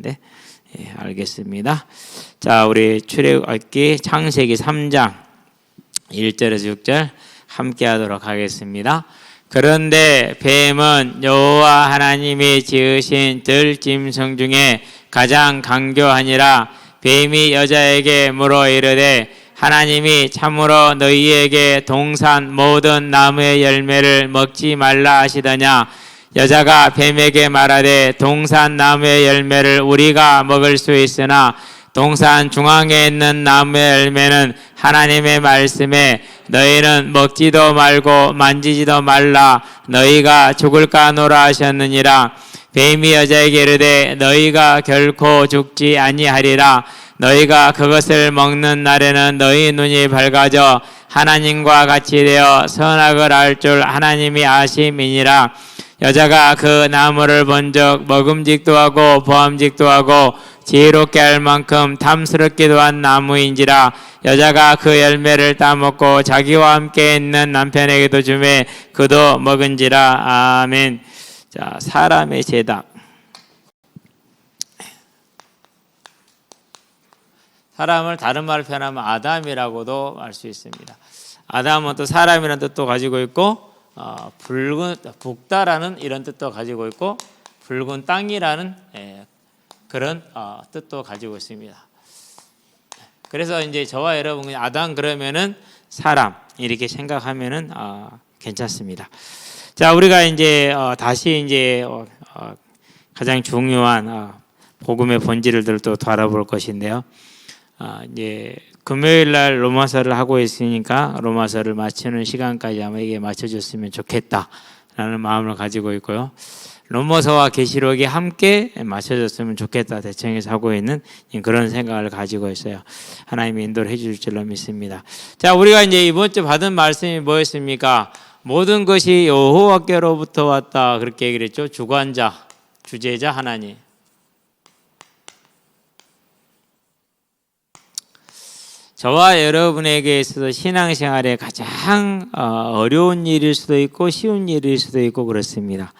네, 예, 알겠습니다. 자, 우리 출애굽기 창세기 3장 1절에서 6절 함께 하도록 하겠습니다. 그런데 뱀은 여호와 하나님이 지으신 들짐승 중에 가장 강교하니라. 뱀이 여자에게 물어 이르되 하나님이 참으로 너희에게 동산 모든 나무의 열매를 먹지 말라 하시더냐. 여자가 뱀에게 말하되 동산 나무의 열매를 우리가 먹을 수 있으나 동산 중앙에 있는 나무의 열매는 하나님의 말씀에 너희는 먹지도 말고 만지지도 말라 너희가 죽을까 하노라 하셨느니라. 뱀이 여자에게 이르되 너희가 결코 죽지 아니하리라. 너희가 그것을 먹는 날에는 너희 눈이 밝아져 하나님과 같이 되어 선악을 알 줄 하나님이 아심이니라. 여자가 그 나무를 본즉 먹음직도 하고 보암직도 하고 지혜롭게 할 만큼 탐스럽기도 한 나무인지라. 여자가 그 열매를 따먹고 자기와 함께 있는 남편에게도 주매 그도 먹은지라. 아멘. 자, 사람의 죄다. 사람을 다른 말로 표현하면 아담이라고도 할 수 있습니다. 아담은 또 사람이라는 뜻도 가지고 있고 붉은 붓다라는 이런 뜻도 가지고 있고 붉은 땅이라는 그런 뜻도 가지고 있습니다. 그래서 이제 저와 여러분 아담 그러면은 사람 이렇게 생각하면은 괜찮습니다. 자, 우리가 이제 다시 이제 가장 중요한 복음의 본질을 또 돌아볼 것인데요. 이제 금요일 날 로마서를 하고 있으니까 로마서를 마치는 시간까지 아마 이게 맞춰줬으면 좋겠다라는 마음을 가지고 있고요. 로마서와 계시록이 함께 맞춰줬으면 좋겠다 대청에서 하고 있는 그런 생각을 가지고 있어요. 하나님이 인도를 해줄 줄로 믿습니다. 자, 우리가 이제 이번 주 받은 말씀이 뭐였습니까? 모든 것이 여호와께로부터 왔다 그렇게 얘기를 했죠. 주관자, 주제자 하나님. 저와 여러분에게 있어서 신앙생활에 가장 어려운 일일 수도 있고 쉬운 일일 수도 있고 그렇습니다.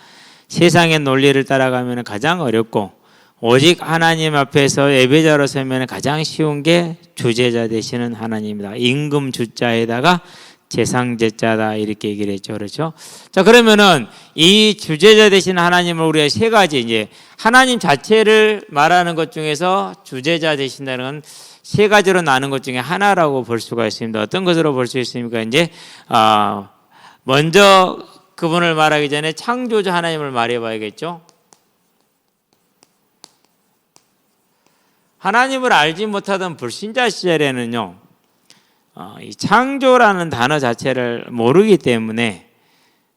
세상의 논리를 따라가면 가장 어렵고 오직 하나님 앞에서 예배자로 서면 가장 쉬운 게 주제자 되시는 하나님이다. 임금 주자에다가 재상제자다 이렇게 얘기를 했죠. 그렇죠? 자, 그러면은 이 주제자 되신 하나님을 우리가 세 가지 이제 하나님 자체를 말하는 것 중에서 주제자 되신다는 건 세 가지로 나눈 것 중에 하나라고 볼 수가 있습니다. 어떤 것으로 볼 수 있습니까? 이제 먼저 그분을 말하기 전에 창조주 하나님을 말해봐야겠죠. 하나님을 알지 못하던 불신자 시절에는요, 이 창조라는 단어 자체를 모르기 때문에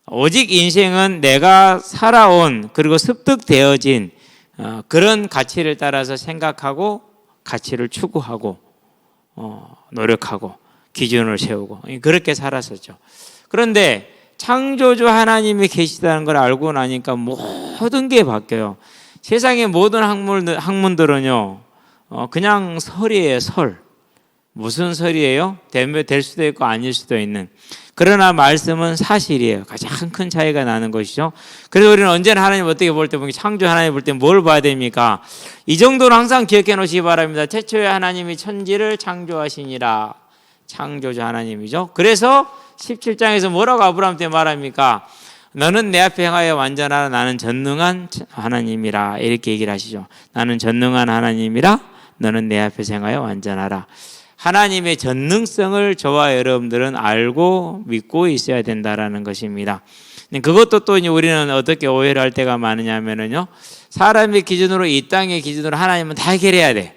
오직 인생은 내가 살아온 그리고 습득되어진 그런 가치를 따라서 생각하고 가치를 추구하고 노력하고 기준을 세우고 그렇게 살았었죠. 그런데 창조주 하나님이 계시다는 걸 알고 나니까 모든 게 바뀌어요. 세상의 모든 학문들은요 그냥 설이에요. 설. 무슨 설이에요? 될 수도 있고 아닐 수도 있는. 그러나 말씀은 사실이에요. 가장 큰 차이가 나는 것이죠. 그래서 우리는 언제나 하나님 어떻게 볼 때 보면 창조 하나님 볼 때 뭘 봐야 됩니까? 이 정도는 항상 기억해 놓으시기 바랍니다. 최초에 하나님이 천지를 창조하시니라. 창조주 하나님이죠. 그래서 17장에서 뭐라고 아브라함한테 말합니까? 너는 내 앞에 행하여 완전하라. 나는 전능한 하나님이라. 이렇게 얘기를 하시죠. 나는 전능한 하나님이라. 너는 내 앞에 행하여 완전하라. 하나님의 전능성을 저와 여러분들은 알고 믿고 있어야 된다라는 것입니다. 그것도 또 우리는 어떻게 오해를 할 때가 많으냐면요. 사람의 기준으로 이 땅의 기준으로 하나님은 다 해결해야 돼.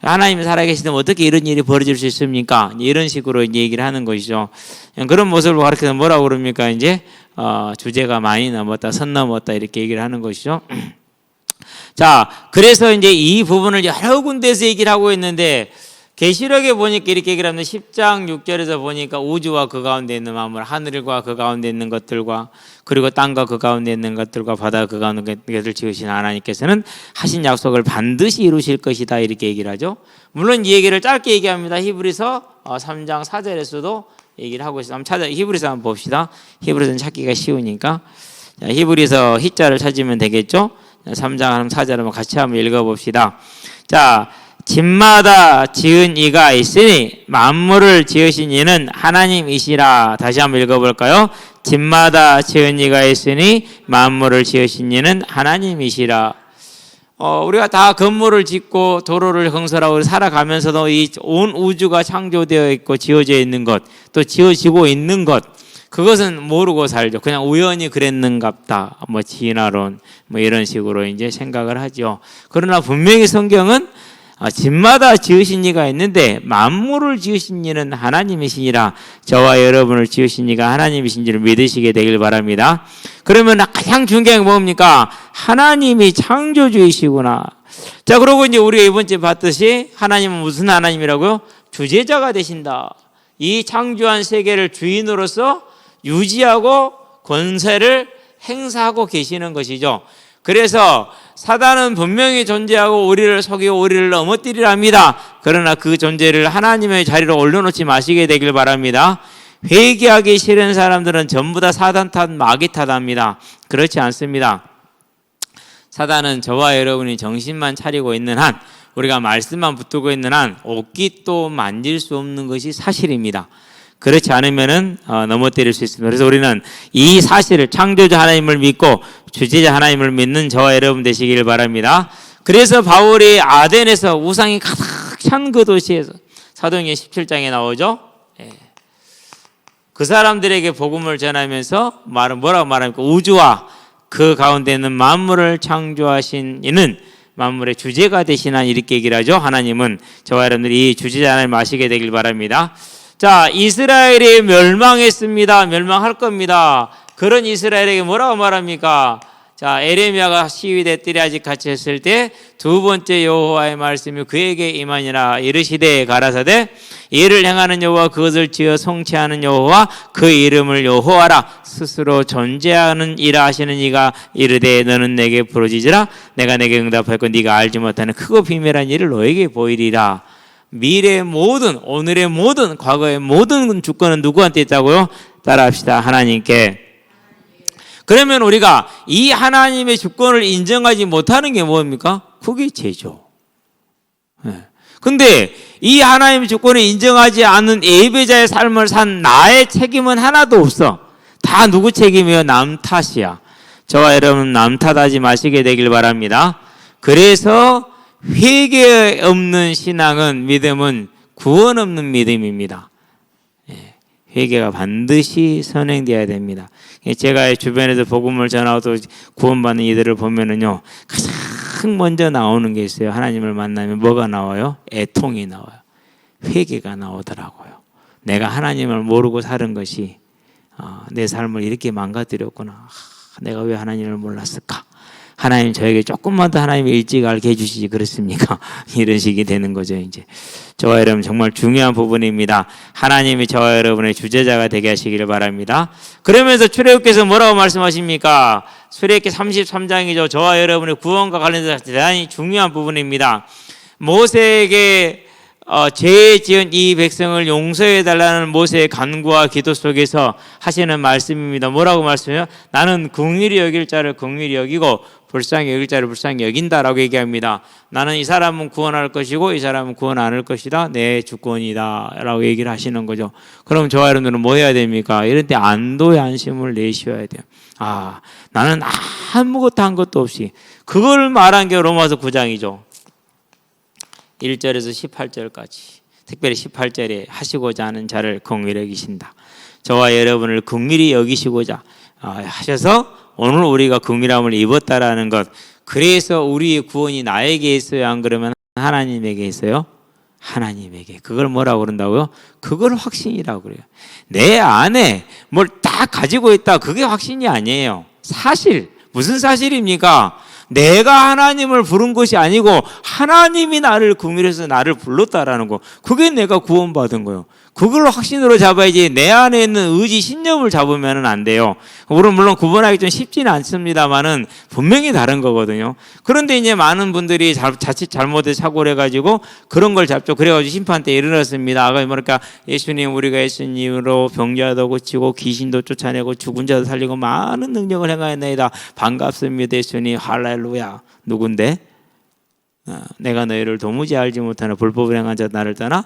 하나님이 살아계시면 어떻게 이런 일이 벌어질 수 있습니까? 이런 식으로 이제 얘기를 하는 것이죠. 그런 모습을 가르쳐서 뭐라고 그럽니까? 이제 주제가 많이 넘었다, 선 넘었다 이렇게 얘기를 하는 것이죠. 자, 그래서 이제 이 부분을 여러 군데에서 얘기를 하고 있는데 계시록에 보니까 이렇게 얘기를 합니다. 10장 6절에서 보니까 우주와 그 가운데 있는 만물, 하늘과 그 가운데 있는 것들과 그리고 땅과 그 가운데 있는 것들과 바다 그 가운데 있는 것을 지으신 하나님께서는 하신 약속을 반드시 이루실 것이다 이렇게 얘기를 하죠. 물론 이 얘기를 짧게 얘기합니다. 히브리서 3장 4절에서도 얘기를 하고 있어요. 히브리서 한번 봅시다. 히브리서는 찾기가 쉬우니까. 자, 히브리서 히자를 찾으면 되겠죠. 3장 4절 한번 같이 한번 읽어봅시다. 자, 집마다 지은 이가 있으니 만물을 지으신 이는 하나님이시라. 다시 한번 읽어볼까요? 집마다 지은 이가 있으니 만물을 지으신 이는 하나님이시라. 우리가 다 건물을 짓고 도로를 건설하고 살아가면서도 이 온 우주가 창조되어 있고 지어져 있는 것, 또 지어지고 있는 것, 그것은 모르고 살죠. 그냥 우연히 그랬는갑다. 뭐 진화론 뭐 이런 식으로 이제 생각을 하죠. 그러나 분명히 성경은 집마다 지으신 이가 있는데 만물을 지으신 이는 하나님이시니라. 저와 여러분을 지으신 이가 하나님이신 줄을 믿으시게 되길 바랍니다. 그러면 가장 중요한 게 뭡니까? 하나님이 창조주이시구나. 자, 그러고 이제 우리가 이번 주에 봤듯이 하나님은 무슨 하나님이라고요? 주재자가 되신다. 이 창조한 세계를 주인으로서 유지하고 권세를 행사하고 계시는 것이죠. 그래서 사단은 분명히 존재하고 우리를 속이고 우리를 넘어뜨리려 합니다. 그러나 그 존재를 하나님의 자리로 올려놓지 마시게 되길 바랍니다. 회개하기 싫은 사람들은 전부 다 사단 탓, 마귀 탓합니다. 그렇지 않습니다. 사단은 저와 여러분이 정신만 차리고 있는 한, 우리가 말씀만 붙들고 있는 한 옷깃도 만질 수 없는 것이 사실입니다. 그렇지 않으면은 넘어뜨릴 수 있습니다. 그래서 우리는 이 사실을, 창조자 하나님을 믿고 주재자 하나님을 믿는 저와 여러분 되시길 바랍니다. 그래서 바울이 아덴에서 우상이 가득 찬 그 도시에서, 사도행전 17장에 나오죠. 그 사람들에게 복음을 전하면서 뭐라고 말합니까? 우주와 그 가운데 있는 만물을 창조하신 이는 만물의 주제가 되시나, 이렇게 얘기를 하죠. 하나님은 저와 여러분들이 이 주재자 하나님 아시게 되길 바랍니다. 자, 이스라엘이 멸망했습니다. 멸망할 겁니다. 그런 이스라엘에게 뭐라고 말합니까? 자, 에레미야가 시위대 띠리아직 같이 했을 때 두 번째 여호와의 말씀이 그에게 임하니라. 이르시되 가라사대 이를 행하는 여호와, 그것을 지어 성취하는 여호와, 그 이름을 여호와라. 스스로 존재하는 이라 하시는 이가 이르되 너는 내게 부르짖으라. 내가 내게 응답하였고 네가 알지 못하는 크고 비밀한 일을 너에게 보이리라. 미래의 모든, 오늘의 모든, 과거의 모든 주권은 누구한테 있다고요? 따라합시다. 하나님께. 그러면 우리가 이 하나님의 주권을 인정하지 못하는 게 뭡니까? 그게 죄죠. 근데 이 하나님의 주권을 인정하지 않는 예배자의 삶을 산 나의 책임은 하나도 없어. 다 누구 책임이에요? 남 탓이야. 저와 여러분 남 탓하지 마시게 되길 바랍니다. 그래서 회개 없는 신앙은, 믿음은 구원 없는 믿음입니다. 회개가 반드시 선행되어야 됩니다. 제가 주변에서 복음을 전하고 또 구원받는 이들을 보면은요, 가장 먼저 나오는 게 있어요. 하나님을 만나면 뭐가 나와요? 애통이 나와요. 회개가 나오더라고요. 내가 하나님을 모르고 사는 것이 내 삶을 이렇게 망가뜨렸구나. 내가 왜 하나님을 몰랐을까? 하나님 저에게 조금만 더 하나님이 일찍 알게 해주시지 그렇습니까? 이런 식이 되는 거죠. 이제 저와 여러분 정말 중요한 부분입니다. 하나님이 저와 여러분의 주제자가 되게 하시기를 바랍니다. 그러면서 출애굽기에서 뭐라고 말씀하십니까? 출애굽기 33장이죠. 저와 여러분의 구원과 관련해서 대단히 중요한 부분입니다. 모세에게 죄 지은 이 백성을 용서해 달라는 모세의 간구와 기도 속에서 하시는 말씀입니다. 뭐라고 말씀해요? 나는 긍휼히 여길 자를 긍휼히 여기고 불쌍히 여길 자를 불쌍히 여긴다라고 얘기합니다. 나는 이 사람은 구원할 것이고 이 사람은 구원 안 할 것이다. 내 주권이다 라고 얘기를 하시는 거죠. 그럼 저와 여러분들은 뭐 해야 됩니까? 이럴 때 안도의 안심을 내쉬어야 돼요. 나는 아무것도 한 것도 없이, 그걸 말한 게 로마서 9장이죠 1절에서 18절까지. 특별히 18절에 하시고자 하는 자를 긍휼히 여기신다. 저와 여러분을 긍휼히 여기시고자 하셔서 오늘 우리가 긍휼함을 입었다라는 것. 그래서 우리의 구원이 나에게 있어요? 안 그러면 하나님에게 있어요? 하나님에게. 그걸 뭐라고 그런다고요? 그걸 확신이라고 그래요. 내 안에 뭘 딱 가지고 있다, 그게 확신이 아니에요. 사실. 무슨 사실입니까? 내가 하나님을 부른 것이 아니고 하나님이 나를 긍휼해서 나를 불렀다라는 거. 그게 내가 구원받은 거예요. 그걸로 확신으로 잡아야지 내 안에 있는 의지, 신념을 잡으면 안 돼요. 우리는 물론 구분하기 좀 쉽지는 않습니다만은 분명히 다른 거거든요. 그런데 이제 많은 분들이 자칫 잘못해 사고를 해가지고 그런 걸 잡죠. 그래가지고 심판 때 일어났습니다. 그러니까 예수님, 우리가 예수님으로 병자도 고치고 귀신도 쫓아내고 죽은 자도 살리고 많은 능력을 행하였나이다. 반갑습니다, 예수님. 할렐루야. 누군데? 내가 너희를 도무지 알지 못하는 불법을 행한 자 나를 떠나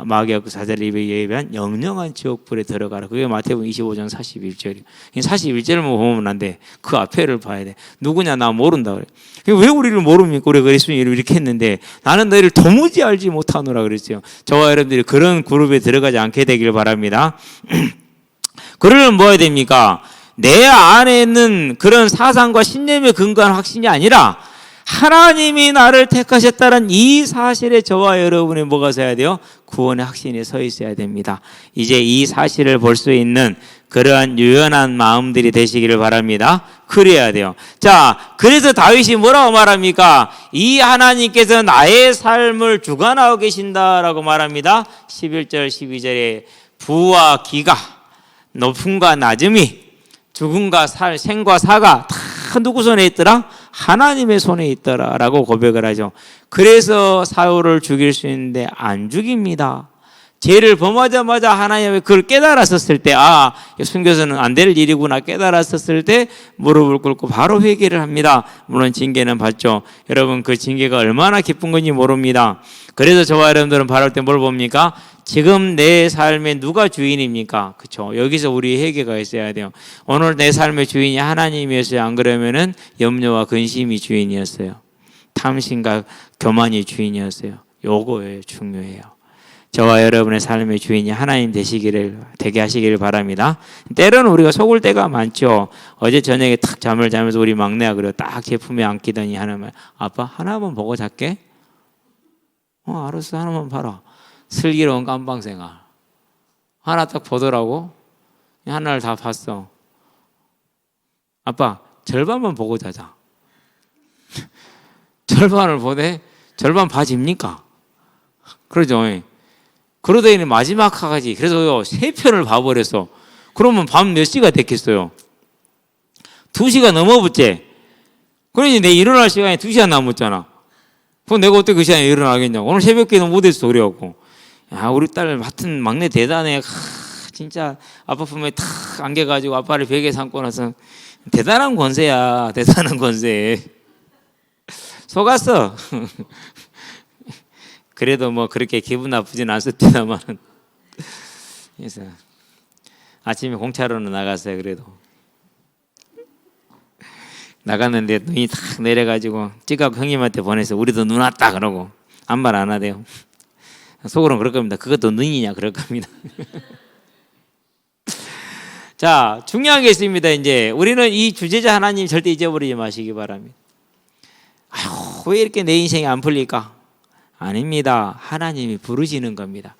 마귀와 그 사자를 입에 예비한 영영한 지옥불에 들어가라. 그게 마태복음 25장 41절이에요. 41절만 보면 안 돼. 그 앞에를 봐야 돼. 누구냐? 나 모른다 그래. 왜 우리를 모릅니까? 우리가 예수님을 이렇게 했는데 나는 너희를 도무지 알지 못하노라 그랬어요. 저와 여러분들이 그런 그룹에 들어가지 않게 되길 바랍니다. 그러려면 뭐 해야 됩니까? 내 안에 있는 그런 사상과 신념에 근거한 확신이 아니라 하나님이 나를 택하셨다는 이 사실에 저와 여러분이 뭐가 서야 돼요? 구원의 확신이 서 있어야 됩니다. 이제 이 사실을 볼 수 있는 그러한 유연한 마음들이 되시기를 바랍니다. 그래야 돼요. 자, 그래서 다윗이 뭐라고 말합니까? 이 하나님께서 나의 삶을 주관하고 계신다라고 말합니다. 11절 12절에 부와 기가, 높음과 낮음이, 죽음과 생과 사가 다 누구 손에 있더라? 하나님의 손에 있더라라고 고백을 하죠. 그래서 사울을 죽일 수 있는데 안 죽입니다. 죄를 범하자마자 하나님이 그걸 깨달았었을 때, 순교서는 안 될 일이구나 깨달았었을 때 무릎을 꿇고 바로 회개를 합니다. 물론 징계는 받죠. 여러분, 그 징계가 얼마나 기쁜 건지 모릅니다. 그래서 저와 여러분들은 바랄 때 뭘 봅니까? 지금 내 삶의 누가 주인입니까? 그렇죠. 여기서 우리 회개가 있어야 돼요. 오늘 내 삶의 주인이 하나님이었어요. 안 그러면은 염려와 근심이 주인이었어요. 탐심과 교만이 주인이었어요. 요거예요. 중요해요. 저와 여러분의 삶의 주인이 하나님 되게 하시기를 바랍니다. 때로는 우리가 속을 때가 많죠. 어제 저녁에 탁 잠을 자면서 우리 막내가 그래요. 딱 제품에 안기더니 하나만, 아빠 하나만 보고 잘게. 알았어, 하나만 봐라. 슬기로운 깜방생활. 하나 딱 보더라고. 하나를 다 봤어. 아빠 절반만 보고 자자. 절반을 보되 절반 봐집니까? 그러죠. 그러더니 마지막 화까지, 그래서 3편을 봐버렸어. 그러면 밤 몇 시가 됐겠어요? 2시가 넘어붙지. 그러니 내 일어날 시간이 2시간 남았잖아. 그럼 내가 어떻게 그 시간에 일어나겠냐고. 오늘 새벽기도 못해서 그래갖고. 우리 딸 하여튼 막내 대단해. 진짜 아빠 품에 탁 안겨가지고 아빠를 벽에 삼고 나서 대단한 권세야. 대단한 권세. 속았어. 그래도 뭐 그렇게 기분 나쁘진 않았습니다만. 그래서 아침에 공차로는 나갔어요. 그래도 나갔는데 눈이 탁 내려가지고 찌가고 형님한테 보내서 우리도 눈 왔다 그러고 아무 말 안 하대요. 속으로는 그럴 겁니다. 그것도 눈이냐 그럴 겁니다. 자, 중요한 게 있습니다. 이제 우리는 이 주제자 하나님 절대 잊어버리지 마시기 바랍니다. 왜 이렇게 내 인생이 안 풀릴까? 아닙니다. 하나님이 부르시는 겁니다.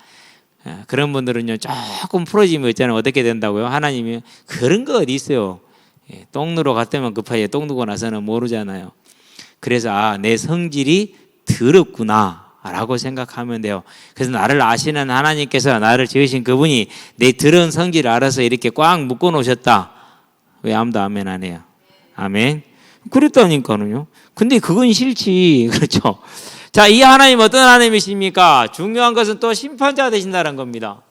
그런 분들은요, 조금 풀어지면 있잖아요. 어떻게 된다고요? 하나님이 그런 거 어디 있어요? 똥 누러 갔다면 급하게 똥 누고 나서는 모르잖아요. 그래서 내 성질이 더럽구나 라고 생각하면 돼요. 그래서 나를 아시는 하나님께서 나를 지으신 그분이 내 더러운 성질을 알아서 이렇게 꽉 묶어 놓으셨다. 왜 아무도 아멘 안 해요? 아멘. 그랬다니까요. 근데 그건 싫지. 그렇죠. 자, 이 하나님 어떤 하나님이십니까? 중요한 것은 또 심판자가 되신다는 겁니다.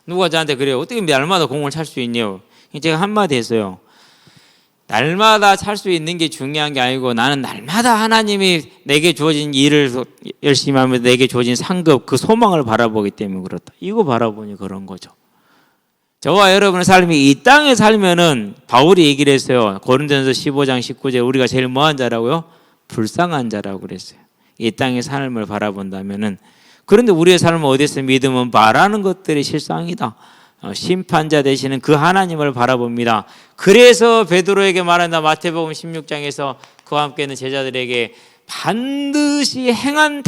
누가 저한테 그래요. 어떻게 날마다 공을 찰 수 있냐고. 제가 한마디 했어요. 날마다 찰 수 있는 게 중요한 게 아니고 나는 날마다 하나님이 내게 주어진 일을 열심히 하면서 내게 주어진 상급, 그 소망을 바라보기 때문에 그렇다. 이거 바라보니 그런 거죠. 저와 여러분의 삶이 이 땅에 살면은 바울이 얘기를 했어요. 고린도전서 15장 19절 우리가 제일 뭐한 자라고요? 불쌍한 자라고 그랬어요. 이 땅의 삶을 바라본다면은. 그런데 우리의 삶은 어디서 믿음은 바라는 것들이 실상이다. 심판자 되시는 그 하나님을 바라봅니다. 그래서 베드로에게 말한다. 마태복음 16장에서 그와 함께 있는 제자들에게 반드시 행한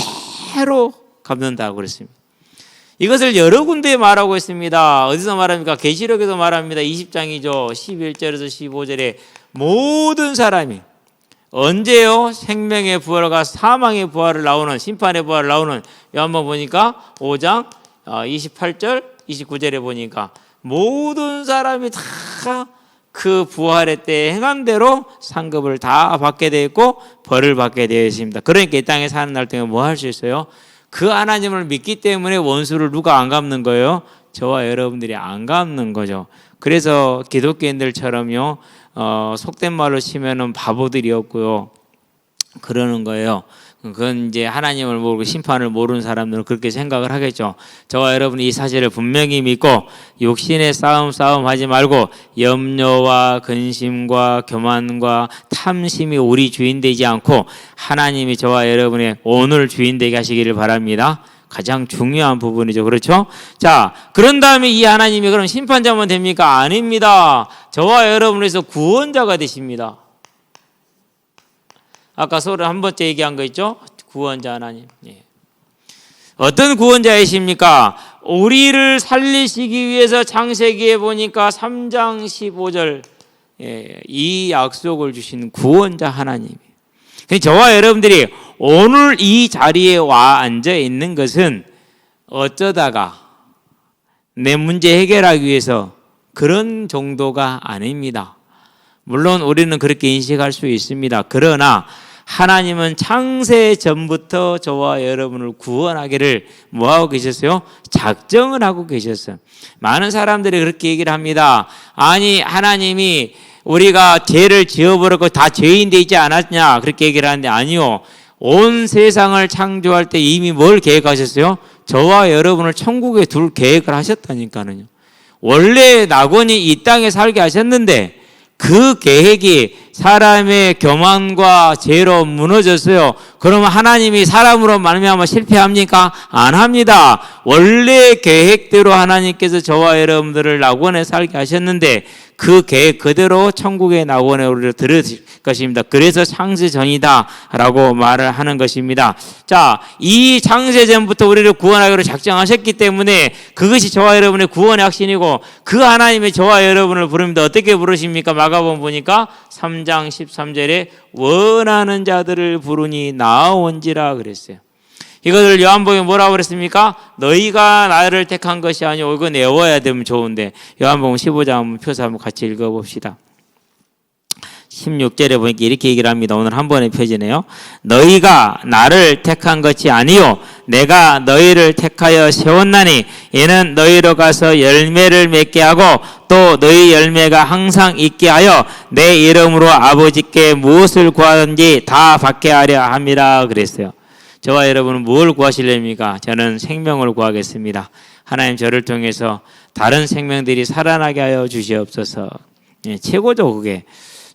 대로 갚는다고 그랬습니다. 이것을 여러 군데에 말하고 있습니다. 어디서 말합니까? 계시록에도 말합니다. 20장이죠. 11절에서 15절에 모든 사람이 언제요? 생명의 부활과 사망의 부활을 나오는, 심판의 부활을 나오는, 요한번 보니까 5장 28절 29절에 보니까 모든 사람이 다 그 부활의 때에 행한 대로 상급을 다 받게 되어 있고 벌을 받게 되어 있습니다. 그러니까 이 땅에 사는 날 동안 뭐 할 수 있어요? 그 하나님을 믿기 때문에 원수를 누가 안 갚는 거예요? 저와 여러분들이 안 갚는 거죠. 그래서 기독교인들처럼요, 속된 말로 치면은 바보들이었고요, 그러는 거예요. 그건 이제 하나님을 모르고 심판을 모르는 사람들은 그렇게 생각을 하겠죠. 저와 여러분이 이 사실을 분명히 믿고 육신의 싸움 하지 말고 염려와 근심과 교만과 탐심이 우리 주인 되지 않고 하나님이 저와 여러분의 오늘 주인 되게 하시기를 바랍니다. 가장 중요한 부분이죠. 그렇죠? 자, 그런 다음에 이 하나님이 그럼 심판자만 됩니까? 아닙니다. 저와 여러분에서 구원자가 되십니다. 아까 서로 한 번째 얘기한 거 있죠? 구원자 하나님. 예. 어떤 구원자이십니까? 우리를 살리시기 위해서 창세기에 보니까 3장 15절 이 약속을 주신 구원자 하나님. 저와 여러분들이 오늘 이 자리에 와 앉아 있는 것은 어쩌다가 내 문제 해결하기 위해서 그런 정도가 아닙니다. 물론 우리는 그렇게 인식할 수 있습니다. 그러나 하나님은 창세 전부터 저와 여러분을 구원하기를 뭐하고 계셨어요? 작정을 하고 계셨어요. 많은 사람들이 그렇게 얘기를 합니다. 아니, 하나님이 우리가 죄를 지어버렸고 다 죄인 돼 있지 않았냐, 그렇게 얘기를 하는데, 아니요. 온 세상을 창조할 때 이미 뭘 계획하셨어요? 저와 여러분을 천국에 둘 계획을 하셨다니까요. 원래 낙원이 이 땅에 살게 하셨는데 그 계획이 사람의 교만과 죄로 무너졌어요. 그러면 하나님이 사람으로 말미암아 실패합니까? 안 합니다. 원래 계획대로 하나님께서 저와 여러분들을 낙원에 살게 하셨는데 그 계획 그대로 천국의 낙원에 우리를 들으실 것입니다. 그래서 창세전이다라고 말을 하는 것입니다. 자, 이 창세전부터 우리를 구원하기로 작정하셨기 때문에 그것이 저와 여러분의 구원의 확신이고, 그 하나님이 저와 여러분을 부릅니다. 어떻게 부르십니까? 마가복음 보니까 3장 13절에 원하는 자들을 부르니 나온지라 그랬어요. 이것을 요한복음에 뭐라고 그랬습니까? 너희가 나를 택한 것이 아니오. 이거 내워야 되면 좋은데, 요한복음 15장 한번 표서 한번 같이 읽어봅시다. 16절에 보니까 이렇게 얘기를 합니다. 오늘 한 번의 표지네요. 너희가 나를 택한 것이 아니요 내가 너희를 택하여 세웠나니 이는 너희로 가서 열매를 맺게 하고 또 너희 열매가 항상 있게 하여 내 이름으로 아버지께 무엇을 구하든지 다 받게 하려 함이라 그랬어요. 저와 여러분은 무엇을 구하실랍니까? 저는 생명을 구하겠습니다. 하나님 저를 통해서 다른 생명들이 살아나게 하여 주시옵소서. 최고죠 그게.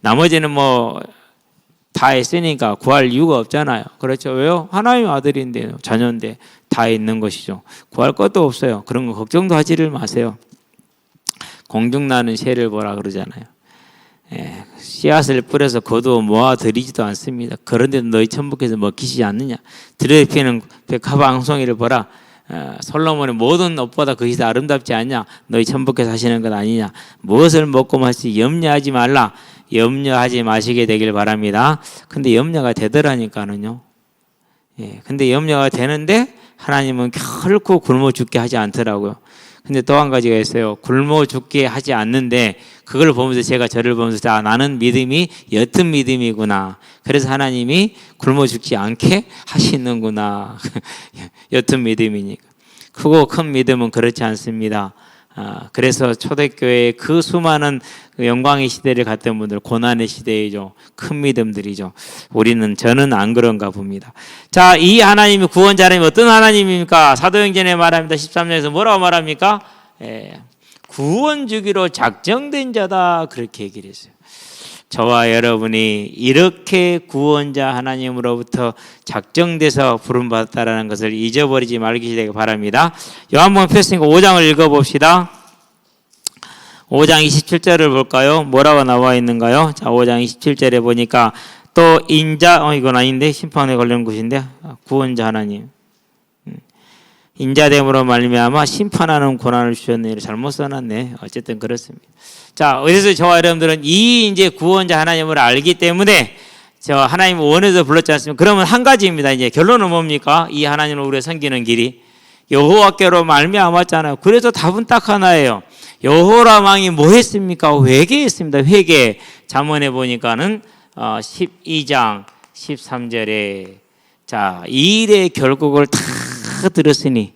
나머지는 뭐 다 했으니까 구할 이유가 없잖아요. 그렇죠? 왜요? 하나님 아들인데 자녀인데 다 있는 것이죠. 구할 것도 없어요. 그런 거 걱정도 하지를 마세요. 공중나는 새를 보라 그러잖아요. 씨앗을 뿌려서 거두어 모아들이지도 않습니다. 그런데도 너희 천국에서 먹히지 않느냐. 들에 피는 백합왕송이를 보라. 솔로몬의 모든 옷보다 그것이 더 아름답지 않냐. 너희 천국에 사시는 것 아니냐. 무엇을 먹고 마시지 염려하지 말라. 염려하지 마시게 되길 바랍니다. 근데 염려가 되더라니까는요. 근데 염려가 되는데 하나님은 결코 굶어 죽게 하지 않더라고요. 근데 또 한 가지가 있어요. 굶어 죽게 하지 않는데 그걸 보면서 제가 저를 보면서 나는 믿음이 옅은 믿음이구나. 그래서 하나님이 굶어 죽지 않게 하시는구나. 옅은 믿음이니까. 크고 큰 믿음은 그렇지 않습니다. 그래서 초대교회의 그 수많은 영광의 시대를 갔던 분들, 고난의 시대이죠. 큰 믿음들이죠. 저는 안 그런가 봅니다. 자, 이 하나님이 구원자 하나님 어떤 하나님입니까? 사도행전에 말합니다. 13장에서 뭐라고 말합니까? 구원 주기로 작정된 자다, 그렇게 얘기를 했어요. 저와 여러분이 이렇게 구원자 하나님으로부터 작정돼서 부름받았다는 것을 잊어버리지 말기 되길 바랍니다. 요한복음 폈으니까 5장을 읽어봅시다. 5장 27절을 볼까요? 뭐라고 나와 있는가요? 자, 5장 27절에 보니까 또 인자, 이건 아닌데 심판에 걸리는 곳인데, 구원자 하나님. 인자됨으로 말미암아 심판하는 고난을 주셨네. 잘못 써놨네. 어쨌든 그렇습니다. 자, 그래서 저와 여러분들은 이 이제 구원자 하나님을 알기 때문에 저 하나님 원해서 불렀지 않습니까? 그러면 한 가지입니다. 이제 결론은 뭡니까? 이 하나님을 우리가 섬기는 길이 여호와께로 말미암았잖아요. 그래서 답은 딱 하나예요. 여호람 왕이 뭐 했습니까? 회개했습니다. 회개. 잠언에 보니까는 12장 13절에 자, 이 일의 결국을 다 들었으니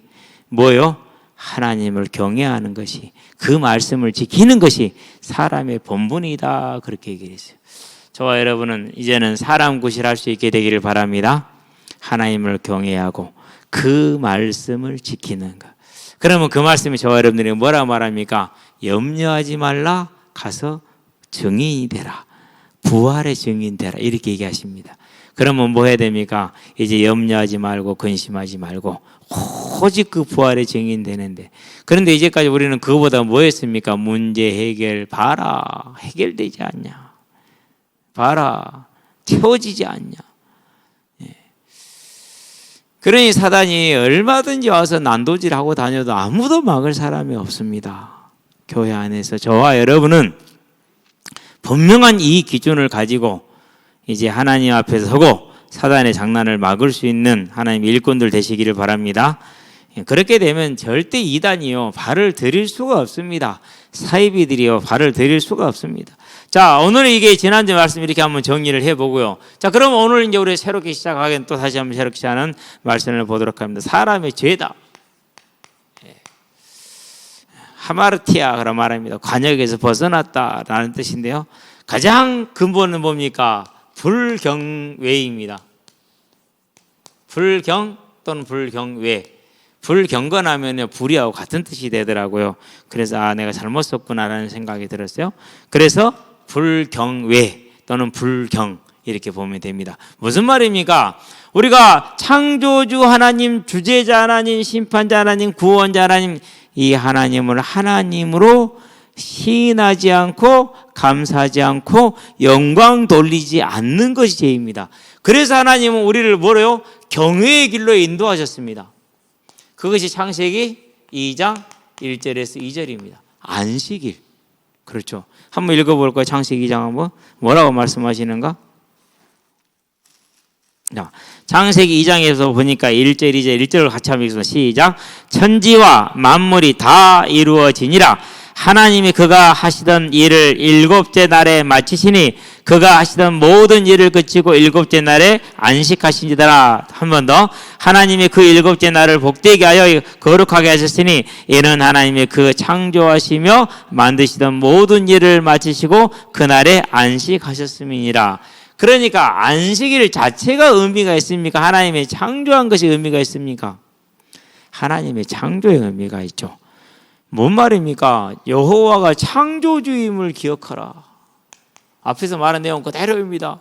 뭐요? 하나님을 경외하는 것이, 그 말씀을 지키는 것이 사람의 본분이다, 그렇게 얘기를 했어요. 저와 여러분은 이제는 사람 구실할 수 있게 되기를 바랍니다. 하나님을 경외하고 그 말씀을 지키는 것. 그러면 그 말씀이 저와 여러분들이 뭐라 말합니까? 염려하지 말라, 가서 증인이 되라, 부활의 증인 되라, 이렇게 얘기하십니다. 그러면 뭐 해야 됩니까? 이제 염려하지 말고 근심하지 말고 오직 그 부활의 증인 되는데, 그런데 이제까지 우리는 그거보다 뭐 했습니까? 문제 해결 봐라, 해결되지 않냐, 봐라, 채워지지 않냐. 그러니 사단이 얼마든지 와서 난도질하고 다녀도 아무도 막을 사람이 없습니다. 교회 안에서 저와 여러분은 분명한 이 기준을 가지고 이제 하나님 앞에 서고 사단의 장난을 막을 수 있는 하나님의 일꾼들 되시기를 바랍니다. 그렇게 되면 절대 이단이요 발을 들일 수가 없습니다. 사이비들이요 발을 들일 수가 없습니다. 자, 오늘 이게 지난주 말씀 이렇게 한번 정리를 해보고요. 자, 그럼 오늘 이제 우리 새롭게 시작하긴 또 다시 한번 새롭게 시작하는 말씀을 보도록 합니다. 사람의 죄다. 하마르티아 그런 말입니다. 관역에서 벗어났다라는 뜻인데요. 가장 근본은 뭡니까? 불경외입니다. 불경 또는 불경외. 불경건하면 불의하고 같은 뜻이 되더라고요. 그래서 내가 잘못 썼구나라는 생각이 들었어요. 그래서 불경외 또는 불경 이렇게 보면 됩니다. 무슨 말입니까? 우리가 창조주 하나님, 주재자 하나님, 심판자 하나님, 구원자 하나님, 이 하나님을 하나님으로 시인하지 않고 감사하지 않고 영광 돌리지 않는 것이 죄입니다. 그래서 하나님은 우리를 뭐래요? 경외의 길로 인도하셨습니다. 그것이 창세기 2장 1절에서 2절입니다. 안식일. 그렇죠. 한번 읽어볼 거예요. 창세기 2장 한번. 뭐라고 말씀하시는가? 자, 창세기 2장에서 보니까 1절, 2절, 1절을 같이 한번 읽습니다. 시작. 천지와 만물이 다 이루어지니라. 하나님이 그가 하시던 일을 일곱째 날에 마치시니 그가 하시던 모든 일을 그치고 일곱째 날에 안식하시니라. 한 번 더. 하나님이 그 일곱째 날을 복되게 하여 거룩하게 하셨으니 이는 하나님이 그 창조하시며 만드시던 모든 일을 마치시고 그날에 안식하셨음이니라. 그러니까 안식일 자체가 의미가 있습니까? 하나님의 창조한 것이 의미가 있습니까? 하나님의 창조의 의미가 있죠. 뭔 말입니까? 여호와가 창조주임을 기억하라. 앞에서 말한 내용 그대로입니다.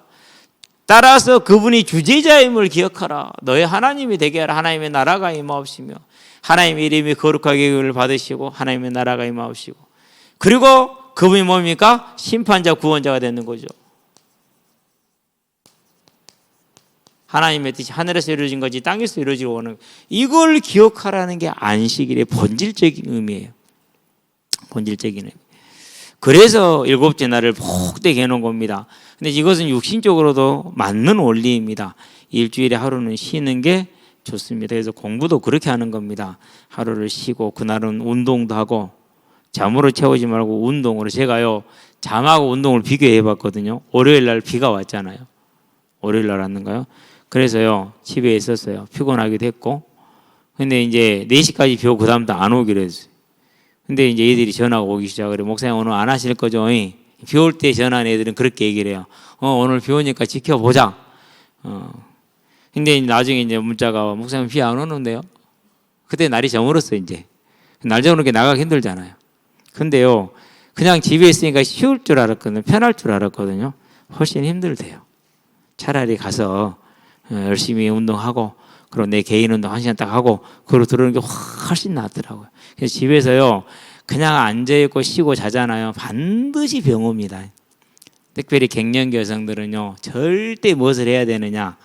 따라서 그분이 주재자임을 기억하라. 너의 하나님이 되게 하라. 하나님의 나라가 임하옵시며 하나님의 이름이 거룩하게 받으시고 하나님의 나라가 임하옵시고, 그리고 그분이 뭡니까? 심판자 구원자가 되는 거죠. 하나님의 뜻이 하늘에서 이루어진 것이 땅에서 이루어지고 오는, 이걸 기억하라는 게 안식일의 본질적인 의미예요. 본질적인 의미. 그래서 일곱째 날을 복되게 해놓은 겁니다. 근데 이것은 육신적으로도 맞는 원리입니다. 일주일에 하루는 쉬는 게 좋습니다. 그래서 공부도 그렇게 하는 겁니다. 하루를 쉬고 그날은 운동도 하고, 잠으로 채우지 말고 운동으로. 제가요 잠하고 운동을 비교해 봤거든요. 월요일 날 비가 왔잖아요. 월요일 날 왔는가요? 그래서요 집에 있었어요. 피곤하기도 했고. 근데 이제 4시까지 비 오고 그 다음부터 안 오기로 했어요. 근데 이제 애들이 전화가 오기 시작을 해요. 목사님 오늘 안 하실 거죠? 비 올 때 전화하는 애들은 그렇게 얘기를 해요. 오늘 비 오니까 지켜보자. 근데 나중에 이제 문자가 목사님 비 안 오는데요? 그때 날이 저물었어요. 이제 날 저물게 나가기 힘들잖아요. 근데요 그냥 집에 있으니까 쉬울 줄 알았거든요. 편할 줄 알았거든요. 훨씬 힘들대요. 차라리 가서 열심히 운동하고, 그리고 내 개인 운동 1시간 딱 하고 그러고 들어오는 게 훨씬 낫더라고요. 그래서 집에서요 그냥 앉아있고 쉬고 자잖아요. 반드시 병 옵니다. 특별히 갱년기 여성들은요 절대 무엇을 해야 되느냐,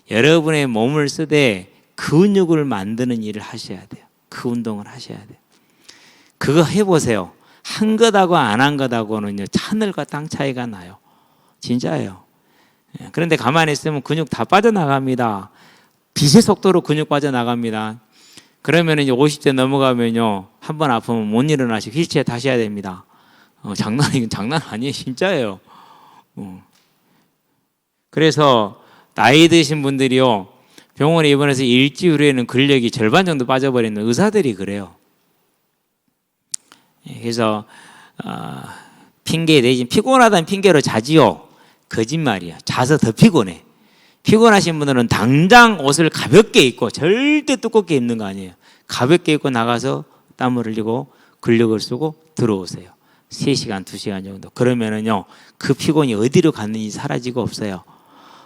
여러분의 몸을 쓰되 근육을 만드는 일을 하셔야 돼요. 그 운동을 하셔야 돼요. 그거 해보세요. 한 것하고 안 한 것하고는요 하늘과 땅 차이가 나요. 진짜예요. 그런데 가만히 있으면 근육 다 빠져나갑니다. 빛의 속도로 근육 빠져나갑니다. 그러면 이제 50대 넘어가면요, 한 번 아프면 못 일어나시고 휠체어 타셔야 됩니다. 이건 장난 아니에요. 진짜예요. 그래서 나이 드신 분들이요, 병원에 입원해서 일주일 후에는 근력이 절반 정도 빠져버리는 의사들이 그래요. 그래서 핑계 대신 피곤하다는 핑계로 자지요. 거짓말이야. 자서 더 피곤해. 피곤하신 분들은 당장 옷을 가볍게 입고, 절대 두껍게 입는 거 아니에요. 가볍게 입고 나가서 땀을 흘리고 근력을 쓰고 들어오세요. 3시간, 2시간 정도. 그러면은요, 그 피곤이 어디로 갔는지 사라지고 없어요.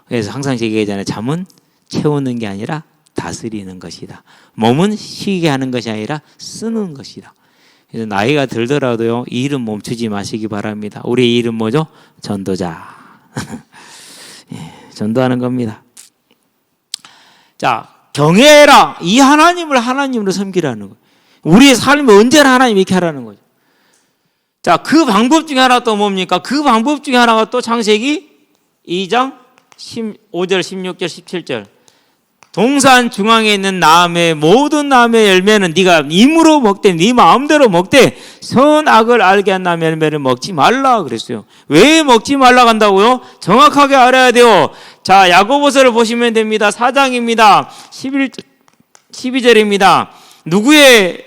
그래서 항상 제가 얘기하잖아요. 잠은 채우는 게 아니라 다스리는 것이다. 몸은 쉬게 하는 것이 아니라 쓰는 것이다. 그래서 나이가 들더라도요, 이 일은 멈추지 마시기 바랍니다. 우리의 일은 뭐죠? 전도자. 전도하는 겁니다. 자, 경외해라. 이 하나님을 하나님으로 섬기라는 거예요. 우리의 삶을 언제나 하나님 이렇게 하라는 거죠. 자, 그 방법 중에 하나 또 뭡니까? 그 방법 중에 하나가 또 창세기 2장 15절, 16절, 17절. 동산 중앙에 있는 나무의 모든 나무의 열매는 네가 힘으로 먹되 네 마음대로 먹되 선악을 알게 한 나무의 열매를 먹지 말라 그랬어요. 왜 먹지 말라 한다고요? 정확하게 알아야 돼요. 자, 야고보서를 보시면 됩니다. 4장입니다. 12절입니다. 누구의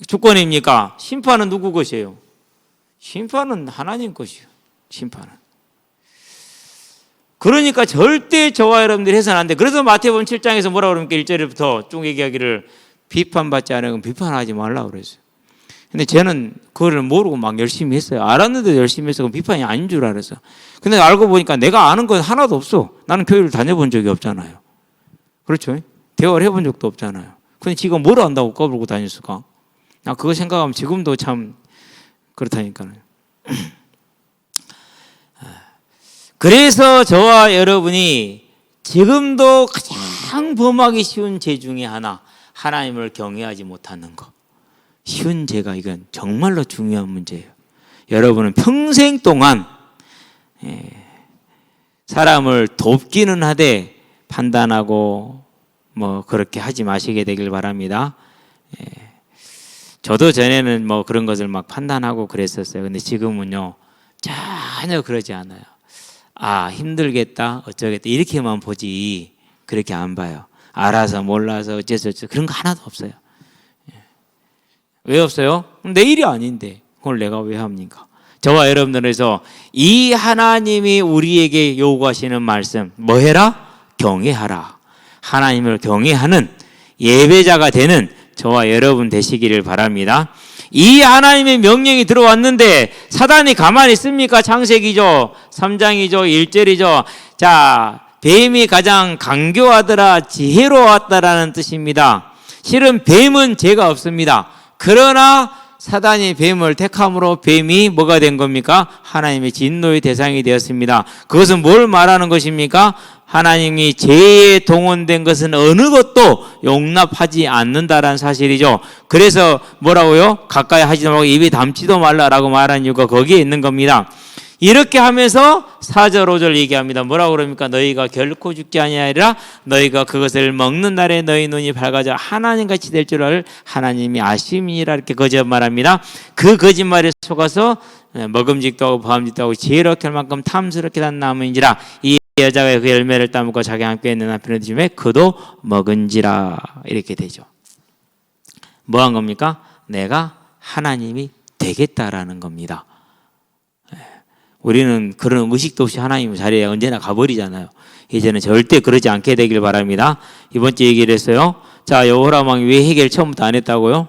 주권입니까? 심판은 누구 것이에요? 심판은 하나님 것이요. 심판은. 그러니까 절대 저와 여러분들이 해서는 안 돼. 그래서 마태복음 7장에서 뭐라고 그럽니까? 1절부터 쭉 얘기하기를 비판받지 않으면 비판하지 말라고 그랬어요. 근데 저는 그거를 모르고 막 열심히 했어요. 알았는데 열심히 해서 비판이 아닌 줄 알았어. 근데 알고 보니까 내가 아는 건 하나도 없어. 나는 교회를 다녀본 적이 없잖아요. 그렇죠? 대화를 해본 적도 없잖아요. 근데 지금 뭘 안다고 꺼불고 다녔을까? 나 그거 생각하면 지금도 참 그렇다니까요. 그래서 저와 여러분이 지금도 가장 범하기 쉬운 죄 중에 하나, 하나님을 경외하지 못하는 것. 쉬운 죄가 이건 정말로 중요한 문제예요. 여러분은 평생 동안 사람을 돕기는 하되 판단하고 뭐 그렇게 하지 마시게 되길 바랍니다. 저도 전에는 뭐 그런 것을 막 판단하고 그랬었어요. 근데 지금은요, 전혀 그러지 않아요. 아, 힘들겠다, 어쩌겠다, 이렇게만 보지, 그렇게 안 봐요. 알아서, 몰라서, 어째서, 그런 거 하나도 없어요. 왜 없어요? 내 일이 아닌데, 그걸 내가 왜 합니까? 저와 여러분들에서 이 하나님이 우리에게 요구하시는 말씀, 뭐 해라? 경외하라. 하나님을 경외하는 예배자가 되는 저와 여러분 되시기를 바랍니다. 이 하나님의 명령이 들어왔는데 사단이 가만히 있습니까? 창세기죠. 3장이죠. 1절이죠. 자, 뱀이 가장 강교하더라, 지혜로웠다라는 뜻입니다. 실은 뱀은 죄가 없습니다. 그러나 사단이 뱀을 택함으로 뱀이 뭐가 된 겁니까? 하나님의 진노의 대상이 되었습니다. 그것은 뭘 말하는 것입니까? 하나님이 죄에 동원된 것은 어느 것도 용납하지 않는다라는 사실이죠. 그래서 뭐라고요? 가까이 하지도 말고 입에 담지도 말라라고 말한 이유가 거기에 있는 겁니다. 이렇게 하면서 4절 5절 얘기합니다. 뭐라고 그럽니까? 너희가 결코 죽지 아니하리라. 너희가 그것을 먹는 날에 너희 눈이 밝아져 하나님같이 될 줄을 하나님이 아심이라, 이렇게 거짓말합니다. 그 거짓말에 속아서 먹음직도 하고 보암직도 하고 지혜롭게 할 만큼 탐스럽게 단 나무인지라. 이 여자가 그 열매를 따먹고 자기 함께 있는 남편을 드시매 그도 먹은지라. 이렇게 되죠. 뭐 한 겁니까? 내가 하나님이 되겠다라는 겁니다. 우리는 그런 의식도 없이 하나님 자리에 언제나 가버리잖아요. 이제는 절대 그러지 않게 되길 바랍니다. 이번 주에 얘기를 했어요. 자, 여호람 왕이 왜 해결 처음부터 안 했다고요?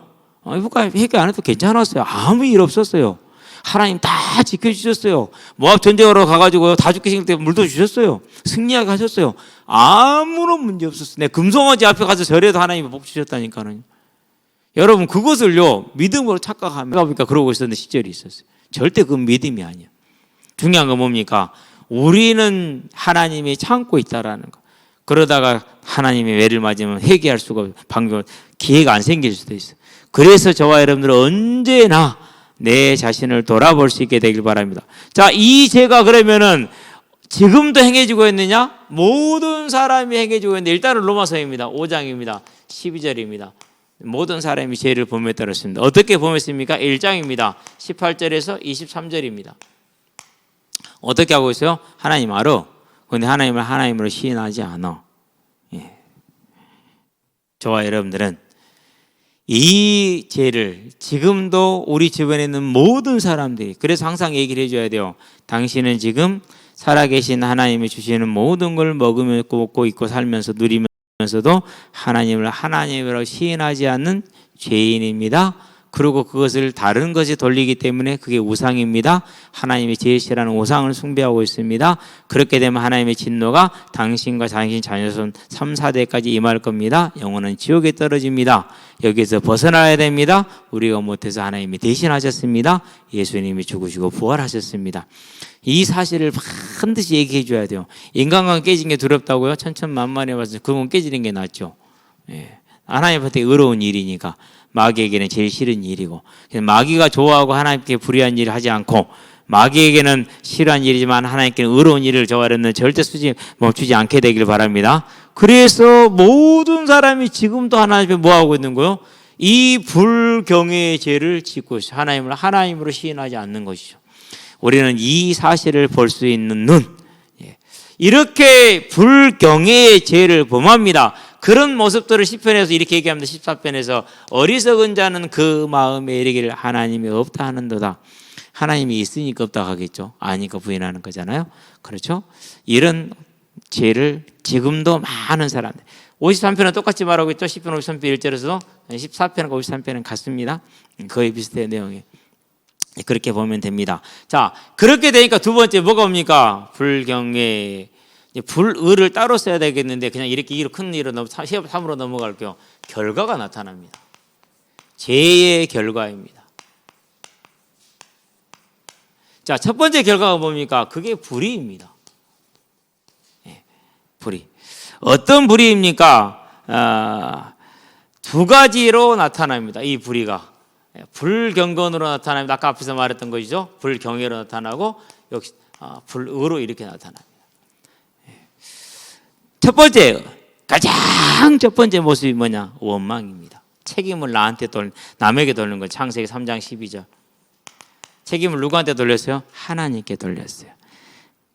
해결 안 해도 괜찮았어요. 아무 일 없었어요. 하나님 다 지켜주셨어요. 모압 전쟁으로 가가지고 다 죽게 생길 때 물도 주셨어요. 승리하게 하셨어요. 아무런 문제 없었어요. 내 금송아지 앞에 가서 절해도 하나님이 복 주셨다니까는. 여러분, 그것을요, 믿음으로 착각하면, 그러니까 그러고 있었는데 시절이 있었어요. 절대 그건 믿음이 아니에요. 중요한 건 뭡니까? 우리는 하나님이 참고 있다라는 거. 그러다가 하나님의 외를 맞으면 회개할 수가 없어요. 방금 기회가 안 생길 수도 있어요. 그래서 저와 여러분들은 언제나 내 자신을 돌아볼 수 있게 되길 바랍니다. 자, 이 죄가 그러면은 지금도 행해지고 있느냐? 모든 사람이 행해지고 있는데, 일단은 로마서입니다. 5장입니다. 12절입니다. 모든 사람이 죄를 범에 따랐습니다. 어떻게 범했습니까? 1장입니다. 18절에서 23절입니다. 어떻게 하고 있어요? 하나님 알아. 그런데 하나님을 하나님으로 시인하지 않아. 예. 저와 여러분들은 이 죄를 지금도 우리 주변에 있는 모든 사람들이, 그래서 항상 얘기를 해줘야 돼요. 당신은 지금 살아계신 하나님이 주시는 모든 걸 먹고 있고 살면서 누리면서도 하나님을 하나님으로 시인하지 않는 죄인입니다. 그리고 그것을 다른 것에 돌리기 때문에 그게 우상입니다. 하나님의 제시라는 우상을 숭배하고 있습니다. 그렇게 되면 하나님의 진노가 당신과 당신 자녀손 3, 4대까지 임할 겁니다. 영혼은 지옥에 떨어집니다. 여기에서 벗어나야 됩니다. 우리가 못해서 하나님이 대신하셨습니다. 예수님이 죽으시고 부활하셨습니다. 이 사실을 반드시 얘기해 줘야 돼요. 인간관계 깨진 게 두렵다고요? 천천만만해 봐서 그건 깨지는 게 낫죠. 예. 하나님한테 의로운 일이니까. 마귀에게는 제일 싫은 일이고, 마귀가 좋아하고 하나님께 불의한 일을 하지 않고, 마귀에게는 싫어한 일이지만 하나님께는 의로운 일을 저와 여러분은 절대 멈추지 않게 되길 바랍니다. 그래서 모든 사람이 지금도 하나님 앞에 뭐하고 있는 거요? 이 불경외의 죄를 짓고 있어요. 하나님을 하나님으로 시인하지 않는 것이죠. 우리는 이 사실을 볼 수 있는 눈, 이렇게 불경외의 죄를 범합니다. 그런 모습들을 시편에서 이렇게 얘기합니다. 14편에서 어리석은 자는 그 마음에 이르기를 하나님이 없다 하는도다. 하나님이 있으니까 없다 하겠죠. 아니까 부인하는 거잖아요. 그렇죠? 이런 죄를 지금도 많은 사람들, 53편은 똑같이 말하고 있죠. 10편 53편 1절에서도 14편과 53편은 같습니다. 거의 비슷해요, 내용이. 그렇게 보면 됩니다. 자, 그렇게 되니까 두 번째 뭐가 옵니까? 불경외. 불의를 따로 써야 되겠는데 그냥 이렇게 큰 일로 3으로 넘어갈게요. 결과가 나타납니다. 죄의 결과입니다. 자, 첫 번째 결과가 뭡니까? 그게 불의입니다. 네, 불의. 어떤 불의입니까? 두 가지로 나타납니다. 이 불의가. 불경건으로 나타납니다. 아까 앞에서 말했던 것이죠. 불경외로 나타나고 역시 불의로 이렇게 나타납니다. 첫 번째, 가장 첫 번째 모습이 뭐냐? 원망입니다. 책임을 남에게 돌리는 거예요. 창세기 3장 12절. 책임을 누구한테 돌렸어요? 하나님께 돌렸어요.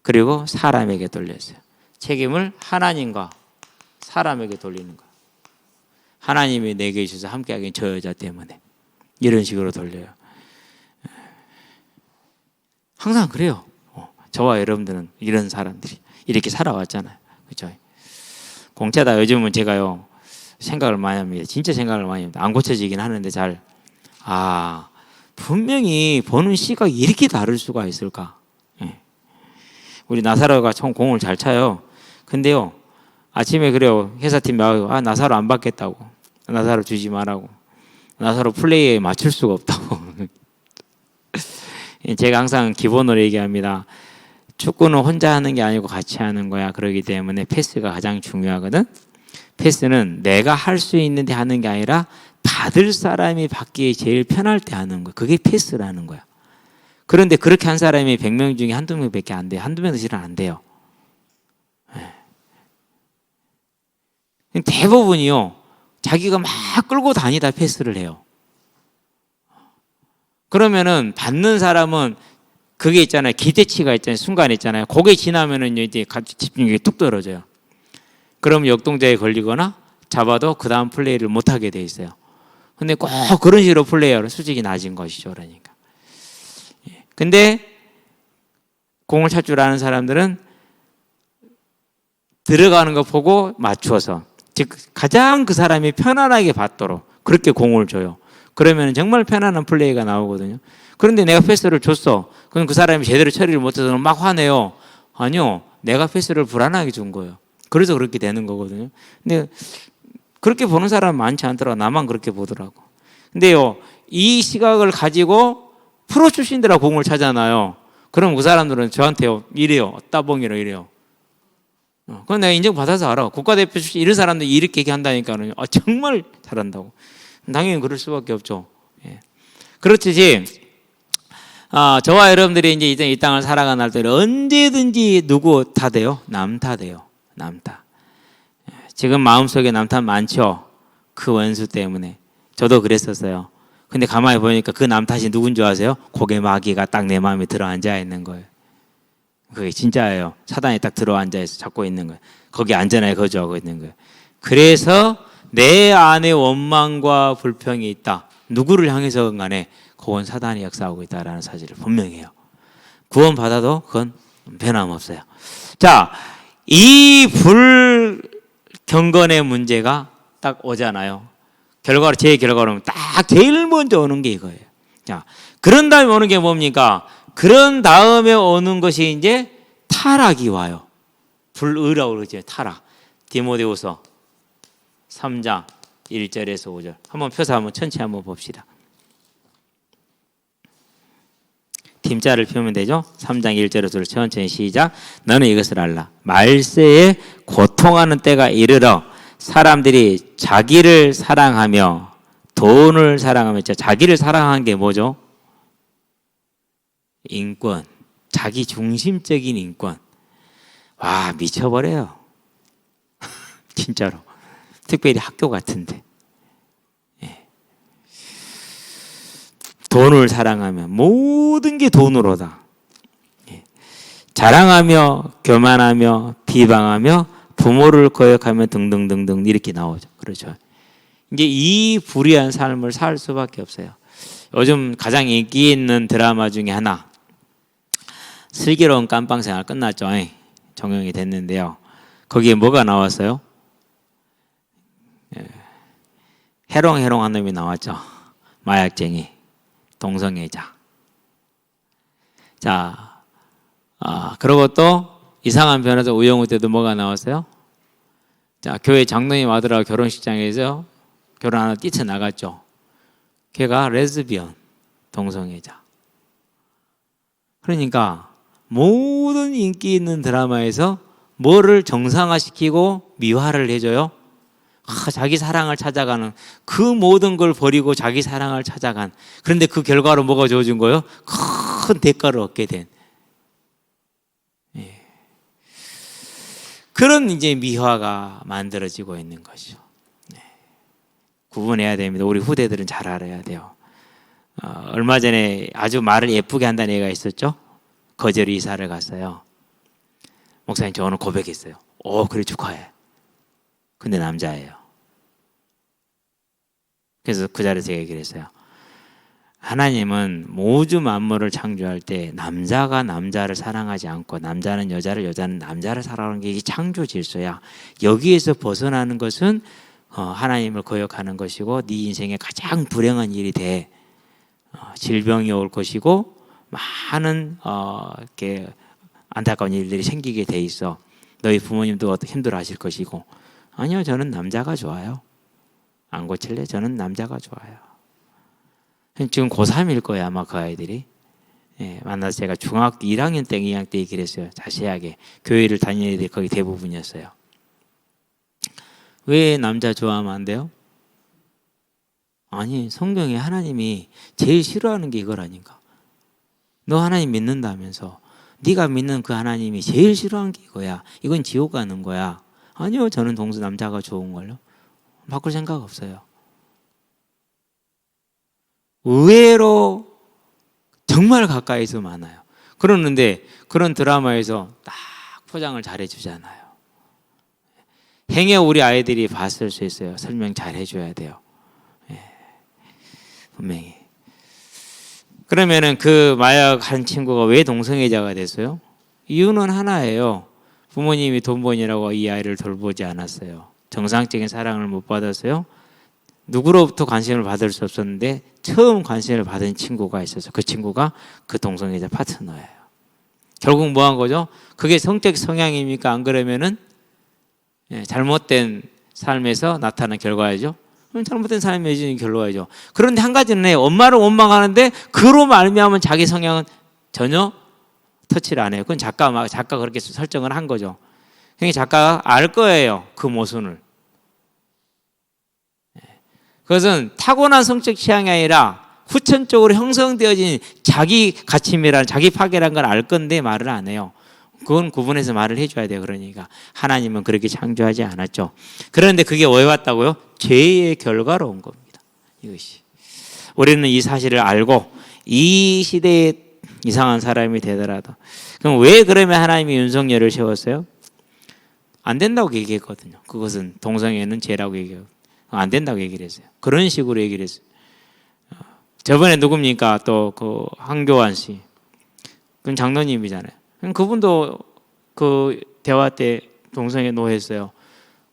그리고 사람에게 돌렸어요. 책임을 하나님과 사람에게 돌리는 거예요. 하나님이 내게 주셔서 함께하긴 저 여자 때문에. 이런 식으로 돌려요. 항상 그래요. 저와 여러분들은 이런 사람들이 이렇게 살아왔잖아요. 그렇죠? 공채다 요즘은 제가요 생각을 많이 합니다. 진짜 생각을 많이 합니다. 안 고쳐지긴 하는데 분명히 보는 시각이 이렇게 다를 수가 있을까? 예. 우리 나사로가 총 공을 잘 차요. 근데요 아침에 그래요 회사팀 나가고 나사로 안 받겠다고, 나사로 주지 말라고, 나사로 플레이에 맞출 수가 없다고. 제가 항상 기본으로 얘기합니다. 축구는 혼자 하는 게 아니고 같이 하는 거야. 그렇기 때문에 패스가 가장 중요하거든. 패스는 내가 할 수 있는데 하는 게 아니라 받을 사람이 받기에 제일 편할 때 하는 거야. 그게 패스라는 거야. 그런데 그렇게 한 사람이 100명 중에 한두 명밖에 안 돼요. 한두 명도 실은 안 돼요. 대부분이요 자기가 막 끌고 다니다 패스를 해요. 그러면은 받는 사람은 그게 있잖아요. 기대치가 있잖아요. 순간 있잖아요. 거기에 지나면은 이제 집중력이 뚝 떨어져요. 그럼 역동작에 걸리거나 잡아도 그 다음 플레이를 못하게 돼 있어요. 근데 꼭 그런 식으로 플레이어를 수직이 낮은 것이죠. 그러니까. 근데 공을 찰 줄 아는 사람들은 들어가는 거 보고 맞춰서, 즉 가장 그 사람이 편안하게 받도록 그렇게 공을 줘요. 그러면 정말 편안한 플레이가 나오거든요. 그런데 내가 패스를 줬어. 그럼 그 사람이 제대로 처리를 못해서 막 화내요. 아니요. 내가 패스를 불안하게 준 거예요. 그래서 그렇게 되는 거거든요. 근데 그렇게 보는 사람은 많지 않더라고. 나만 그렇게 보더라고. 근데요, 이 시각을 가지고 프로 출신들하고 공을 차잖아요. 그럼 그 사람들은 저한테요, 이래요. 따봉이로 이래요. 그건 내가 인정받아서 알아. 국가대표 출신 이런 사람들이 이렇게 얘기한다니까는 정말 잘한다고. 당연히 그럴 수밖에 없죠. 예. 그렇듯이 저와 여러분들이 이제 이 땅을 살아가는 날 언제든지 누구 탓해요? 남 탓해요. 남 탓. 지금 마음속에 남 탓 많죠? 그 원수 때문에. 저도 그랬었어요. 근데 가만히 보니까 그 남 탓이 누군 줄 아세요? 고개 마귀가 딱 내 마음에 들어앉아 있는 거예요. 그게 진짜예요. 사단이 딱 들어앉아 있어 잡고 있는 거예요. 거기 안전하게 거주하고 있는 거예요. 그래서 내 안에 원망과 불평이 있다. 누구를 향해서건 간에 그건 사단이 역사하고 있다라는 사실을 분명해요. 구원받아도 그건 변함없어요. 자, 이 불경건의 문제가 딱 오잖아요. 제 결과로 딱 제일 먼저 오는 게 이거예요. 자, 그런 다음에 오는 게 뭡니까? 그런 다음에 오는 것이 이제 타락이 와요. 불의라고 그러죠. 타락. 디모데후서 3장 1절에서 5절. 한번 펴서 한번 천천히 한번 봅시다. 팀자를 펴면 되죠. 3장 1절에서 천천히 시작. 너는 이것을 알라. 말세에 고통하는 때가 이르러 사람들이 자기를 사랑하며 돈을 사랑하며, 자기를 사랑하는 게 뭐죠? 인권. 자기 중심적인 인권. 와, 미쳐버려요. 진짜로. 특별히 학교 같은데. 예. 돈을 사랑하며 모든 게 돈으로다. 예. 자랑하며 교만하며 비방하며 부모를 거역하며 등등등등 이렇게 나오죠. 그렇죠. 이제 이 불의한 삶을 살 수밖에 없어요. 요즘 가장 인기 있는 드라마 중에 하나, 슬기로운 깜빵생활 끝났죠. 종영이 됐는데요. 거기에 뭐가 나왔어요? 해롱해롱한 놈이 나왔죠. 마약쟁이, 동성애자. 자, 그리고 또 이상한 변호사 우영우 때도 뭐가 나왔어요? 자, 교회 장로님 아들하고 결혼식장에서 결혼 하나 뛰쳐나갔죠. 걔가 레즈비언, 동성애자. 그러니까 모든 인기 있는 드라마에서 뭐를 정상화시키고 미화를 해줘요? 자기 사랑을 찾아가는, 그 모든 걸 버리고 자기 사랑을 찾아간. 그런데 그 결과로 뭐가 주어진 거예요? 큰 대가를 얻게 된. 예. 그런 이제 미화가 만들어지고 있는 것이죠. 예. 구분해야 됩니다. 우리 후대들은 잘 알아야 돼요. 얼마 전에 아주 말을 예쁘게 한다는 애가 있었죠. 거제로 이사를 갔어요. 목사님, 저 오늘 고백했어요. 그래, 축하해. 근데 남자예요. 그래서 그 자리에서 얘기를 했어요. 하나님은 모든 만물을 창조할 때 남자가 남자를 사랑하지 않고 남자는 여자를, 여자는 남자를 사랑하는 게 이게 창조 질서야. 여기에서 벗어나는 것은 하나님을 거역하는 것이고 네 인생에 가장 불행한 일이 돼. 질병이 올 것이고 많은 이렇게 안타까운 일들이 생기게 돼 있어. 너희 부모님도 힘들어하실 것이고. 아니요, 저는 남자가 좋아요. 안 고칠래? 저는 남자가 좋아요. 지금 고3일 거예요, 아마 그 아이들이. 예, 만나서 제가 중학교 1학년 때, 2학년 때 얘기를 했어요. 자세하게. 교회를 다니는 애들이 거의 대부분이었어요. 왜 남자 좋아하면 안 돼요? 아니, 성경에 하나님이 제일 싫어하는 게 이거라니까. 너 하나님 믿는다면서 네가 믿는 그 하나님이 제일 싫어하는 게 이거야. 이건 지옥 가는 거야. 아니요, 저는 남자가 좋은 걸요. 바꿀 생각 없어요. 의외로 정말 가까이서 많아요. 그러는데 그런 드라마에서 딱 포장을 잘 해주잖아요. 행여 우리 아이들이 봤을 수 있어요. 설명 잘 해줘야 돼요. 예, 분명히. 그러면은 그 마약 한 친구가 왜 동성애자가 됐어요? 이유는 하나예요. 부모님이 돈 버니라고 이 아이를 돌보지 않았어요. 정상적인 사랑을 못 받았어요. 누구로부터 관심을 받을 수 없었는데 처음 관심을 받은 친구가 있어서 그 친구가 그 동성애자 파트너예요. 결국 뭐 한 거죠? 그게 성적 성향입니까? 안 그러면은 잘못된 삶에서 나타난 결과이죠. 잘못된 삶이 맺은 결과이죠. 그런데 한 가지는 해요. 엄마를 원망하는데 그로 말미암은 자기 성향은 전혀 터치를 안 해요. 그건 작가가 그렇게 설정을 한 거죠. 그러니까 작가가 알 거예요. 그 모순을. 그것은 타고난 성적 취향이 아니라 후천적으로 형성되어진 자기 가침이란 자기 파괴란 걸 알 건데 말을 안 해요. 그건 구분해서 말을 해줘야 돼요. 그러니까 하나님은 그렇게 창조하지 않았죠. 그런데 그게 왜 왔다고요? 죄의 결과로 온 겁니다. 이것이. 우리는 이 사실을 알고 이 시대에 이상한 사람이 되더라도, 그럼 왜 그러면 하나님이 윤석열을 세웠어요? 안 된다고 얘기했거든요. 그것은 동성애는 죄라고 얘기하고 안 된다고 얘기를 했어요. 그런 식으로 얘기를 했어요. 저번에 누굽니까? 또 그 황교안 씨, 그건 장로님이잖아요. 그분도 그 대화 때 동성애 노했어요.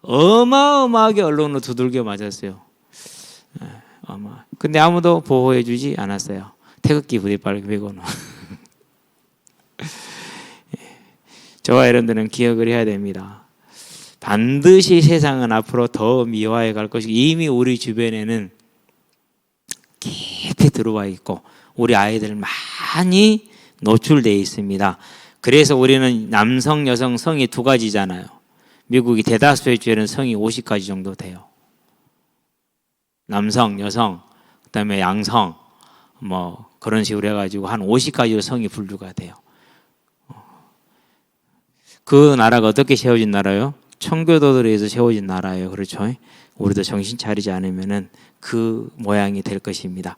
어마어마하게 언론으로 두들겨 맞았어요. 근데 아무도 보호해주지 않았어요. 태극기 부대빨 빼고는. 저와 여러분들은 기억을 해야 됩니다. 반드시 세상은 앞으로 더 미화해 갈 것이고 이미 우리 주변에는 깊이 들어와 있고 우리 아이들 많이 노출되어 있습니다. 그래서 우리는 남성, 여성 성이 두 가지잖아요. 미국이 대다수의 주에는 성이 50가지 정도 돼요. 남성, 여성, 그다음에 양성, 뭐 그런 식으로 해가지고 한 50가지로 성이 분류가 돼요. 그 나라가 어떻게 세워진 나라예요? 청교도들에 의해서 세워진 나라예요. 그렇죠? 우리도 정신 차리지 않으면은 그 모양이 될 것입니다.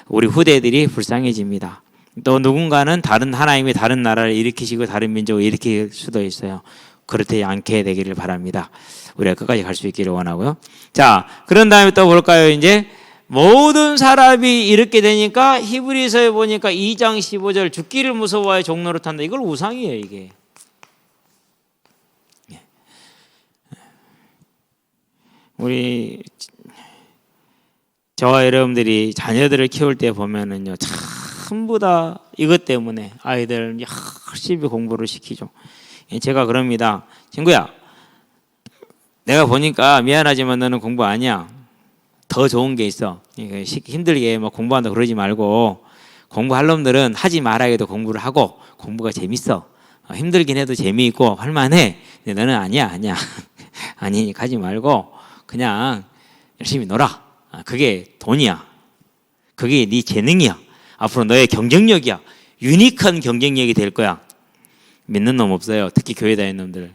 우리 후대들이 불쌍해집니다. 또 누군가는 다른 하나님이 다른 나라를 일으키시고 다른 민족을 일으킬 수도 있어요. 그렇지 않게 되기를 바랍니다. 우리가 끝까지 갈 수 있기를 원하고요. 자, 그런 다음에 또 볼까요? 이제 모든 사람이 이렇게 되니까 히브리서에 보니까 2장 15절 죽기를 무서워하여 종로를 탄다. 이걸 우상이에요, 이게. 우리 저와 여러분들이 자녀들을 키울 때 보면은요, 전부 다 이것 때문에 아이들 열심히 공부를 시키죠. 제가 그럽니다. 친구야, 내가 보니까 미안하지만 너는 공부 아니야. 더 좋은 게 있어. 힘들게 뭐 공부한다 그러지 말고 공부할 놈들은 하지 말아야 해도 공부를 하고 공부가 재밌어. 힘들긴 해도 재미있고 할만해. 근데 너는 아니야. 아니 가지 말고 그냥 열심히 놀아. 그게 돈이야. 그게 네 재능이야. 앞으로 너의 경쟁력이야. 유니크한 경쟁력이 될 거야. 믿는 놈 없어요. 특히 교회 다니는 놈들.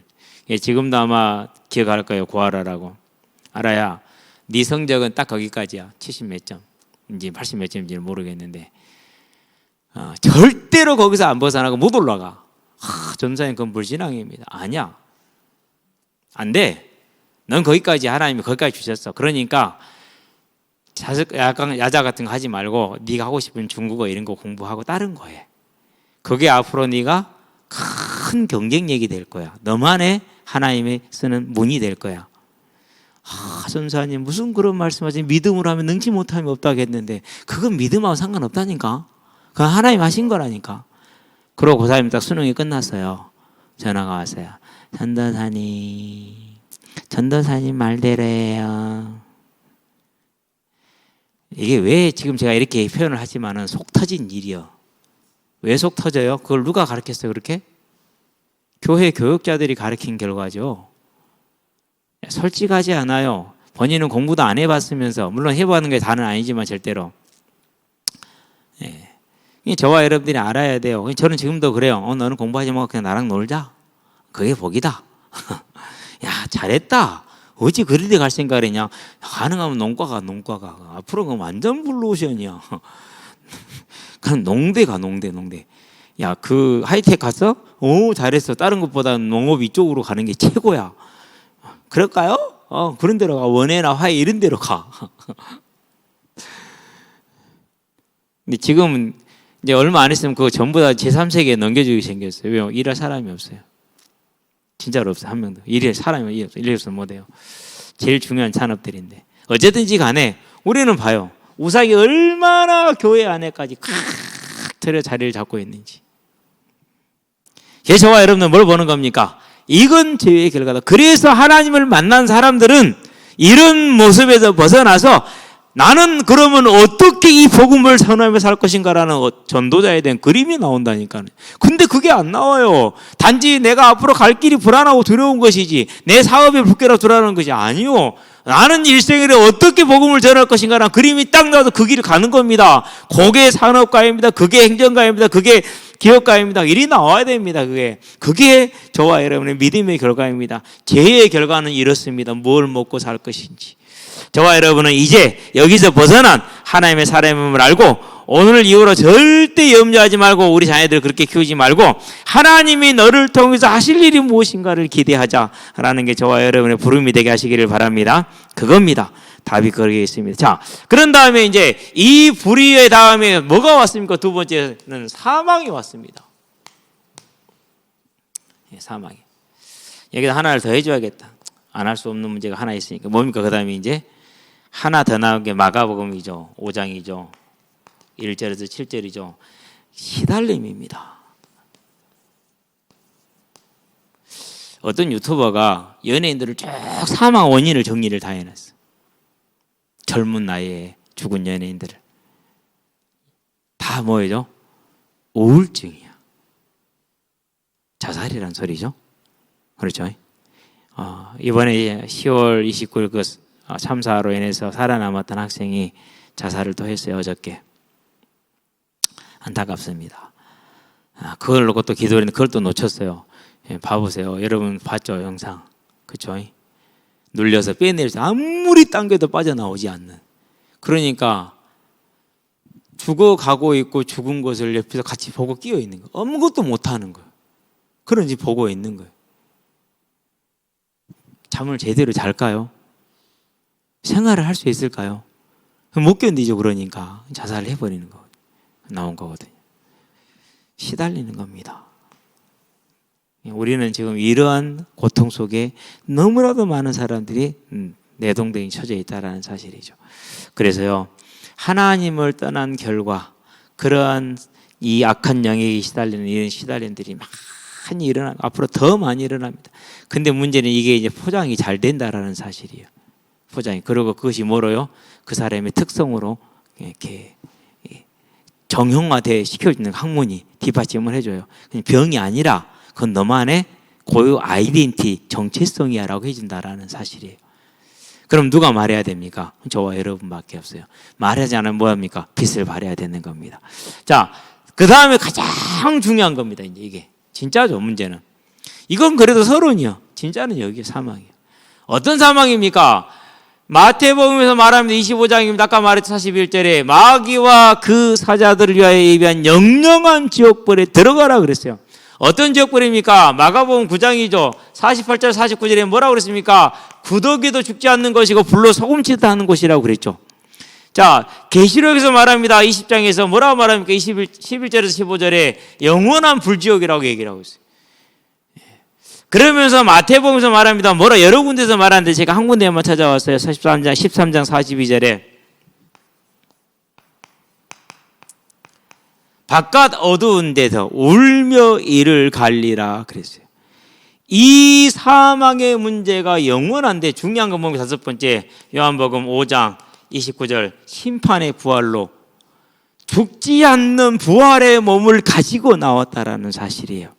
지금도 아마 기억할 거예요. 고아라라고. 알아야 네 성적은 딱 거기까지야. 70 몇 점인지 80 몇 점인지 모르겠는데 절대로 거기서 안 벗어나고 못 올라가. 전사님 그건 불신앙입니다. 아니야. 안 돼. 넌 거기까지 하나님이 거기까지 주셨어. 그러니까 약간 야자 같은 거 하지 말고 네가 하고 싶은 중국어 이런 거 공부하고 다른 거 해. 그게 앞으로 네가 큰 경쟁력이 될 거야. 너만의 하나님이 쓰는 문이 될 거야. 전사님 무슨 그런 말씀하지? 믿음으로 하면 능치 못함이 없다겠는데 그건 믿음하고 상관없다니까. 그건 하나님 하신 거라니까. 그러고 고사님 딱 수능이 끝났어요. 전화가 왔어요. 전도사님 말대로예요. 이게 왜 지금 제가 이렇게 표현을 하지만은 속 터진 일이요. 왜 속 터져요? 그걸 누가 가르쳤어요? 그렇게? 교회 교육자들이 가르친 결과죠. 솔직하지 않아요. 본인은 공부도 안 해봤으면서, 물론 해봤는 게 다는 아니지만 절대로. 저와 여러분들이 알아야 돼요. 저는 지금도 그래요. 너는 공부하지 말고 그냥 나랑 놀자. 그게 복이다. 야, 잘했다. 어찌 그리 데 갈 생각을 했냐. 가능하면 농과가. 앞으로 그건 완전 블루오션이야. 그냥 농대 가. 야, 그 하이텍 갔어? 오, 잘했어. 다른 것보다는 농업 이쪽으로 가는 게 최고야. 그럴까요? 그런 데로 가. 원해나 화해 이런 데로 가. 근데 지금은 이제 얼마 안 했으면 그거 전부 다 제3세계에 넘겨주기 생겼어요. 왜요? 일할 사람이 없어요. 진짜로 없어요. 한 명도. 일할 사람이 없어요. 일 없으면 못해요. 제일 중요한 산업들인데. 어쨌든지 간에 우리는 봐요. 우상이 얼마나 교회 안에까지 칵 들여 자리를 잡고 있는지. 저와 여러분은 뭘 보는 겁니까? 이건 죄의 결과다. 그래서 하나님을 만난 사람들은 이런 모습에서 벗어나서 나는 그러면 어떻게 이 복음을 선하며 살 것인가라는 전도자에 대한 그림이 나온다니까요. 근데 그게 안 나와요. 단지 내가 앞으로 갈 길이 불안하고 두려운 것이지 내 사업이 불쾌하고 두려운 것이 아니요. 나는 일생일에 어떻게 복음을 전할 것인가 라는 그림이 딱 나와도 그 길을 가는 겁니다. 그게 산업가입니다. 그게 행정가입니다. 그게 기업가입니다. 일이 나와야 됩니다. 그게 저와 여러분의 믿음의 결과입니다. 죄의 결과는 이렇습니다. 뭘 먹고 살 것인지. 저와 여러분은 이제 여기서 벗어난 하나님의 사람임을 알고 오늘 이후로 절대 염려하지 말고 우리 자녀들을 그렇게 키우지 말고 하나님이 너를 통해서 하실 일이 무엇인가를 기대하자라는 게 저와 여러분의 부름이 되게 하시기를 바랍니다. 그겁니다. 답이 거기에 있습니다. 자, 그런 다음에 이제 이 불의의 다음에 뭐가 왔습니까? 두 번째는 사망이 왔습니다. 사망이. 여기다 하나를 더 해줘야겠다. 안 할 수 없는 문제가 하나 있으니까. 뭡니까? 그 다음에 이제 하나 더 나온 게 마가복음이죠. 5장이죠. 1절에서 7절이죠. 시달림입니다. 어떤 유튜버가 연예인들을 쭉 사망 원인을 정리를 다 해놨어. 젊은 나이에 죽은 연예인들을. 다 뭐예요? 우울증이야. 자살이란 소리죠. 그렇죠? 이번에 10월 29일 그 참사로 인해서 살아남았던 학생이 자살을 또 했어요. 어저께. 안타깝습니다. 그걸 놓고 또 기도를 했는데 그걸 또 놓쳤어요. 봐보세요. 여러분 봤죠? 영상. 그렇죠? 눌려서 빼내려서 아무리 당겨도 빠져나오지 않는. 그러니까 죽어가고 있고 죽은 것을 옆에서 같이 보고 끼어 있는 거예요. 아무것도 못하는 거예요. 그런지 보고 있는 거예요. 잠을 제대로 잘까요? 생활을 할 수 있을까요? 못 견디죠. 그러니까 자살을 해버리는 거 나온 거거든요. 시달리는 겁니다. 우리는 지금 이러한 고통 속에 너무나도 많은 사람들이 내동댕이 쳐져 있다는 사실이죠. 그래서요, 하나님을 떠난 결과 그러한 이 악한 영역에 시달리는 이런 시달림들이 많이 일어나고 앞으로 더 많이 일어납니다. 근데 문제는 이게 이제 포장이 잘 된다라는 사실이에요. 포장이. 그리고 그것이 뭐로요? 그 사람의 특성으로 이렇게 정형화돼 시켜주는 학문이 뒷받침을 해줘요. 병이 아니라 그건 너만의 고유 아이덴티 정체성이야 라고 해준다라는 사실이에요. 그럼 누가 말해야 됩니까? 저와 여러분밖에 없어요. 말하지 않으면 뭐합니까? 빚을 발해야 되는 겁니다. 자, 그 다음에 가장 중요한 겁니다. 이제 이게 진짜죠. 문제는 이건 그래도 서론이요. 진짜는 여기 사망이에요. 어떤 사망입니까? 마태복음에서 말합니다. 25장입니다. 아까 말했던 41절에 마귀와 그 사자들을 위하여 예비한 영영한 지옥불에 들어가라 그랬어요. 어떤 지옥불입니까? 마가복음 9장이죠. 48절 49절에 뭐라고 그랬습니까? 구더기도 죽지 않는 것이고 불로 소금치듯 하는 곳이라고 그랬죠. 자, 계시록에서 말합니다. 20장에서 뭐라고 말합니까? 11절에서 15절에 영원한 불지옥이라고 얘기를 하고 있어요. 그러면서 마태복음에서 말합니다. 뭐라 여러 군데서 말하는데 제가 한 군데만 찾아왔어요. 13장 42절에 바깥 어두운 데서 울며 이를 갈리라 그랬어요. 이 사망의 문제가 영원한데 중요한 건 뭡니까? 다섯 번째 요한복음 5장 29절 심판의 부활로 죽지 않는 부활의 몸을 가지고 나왔다라는 사실이에요.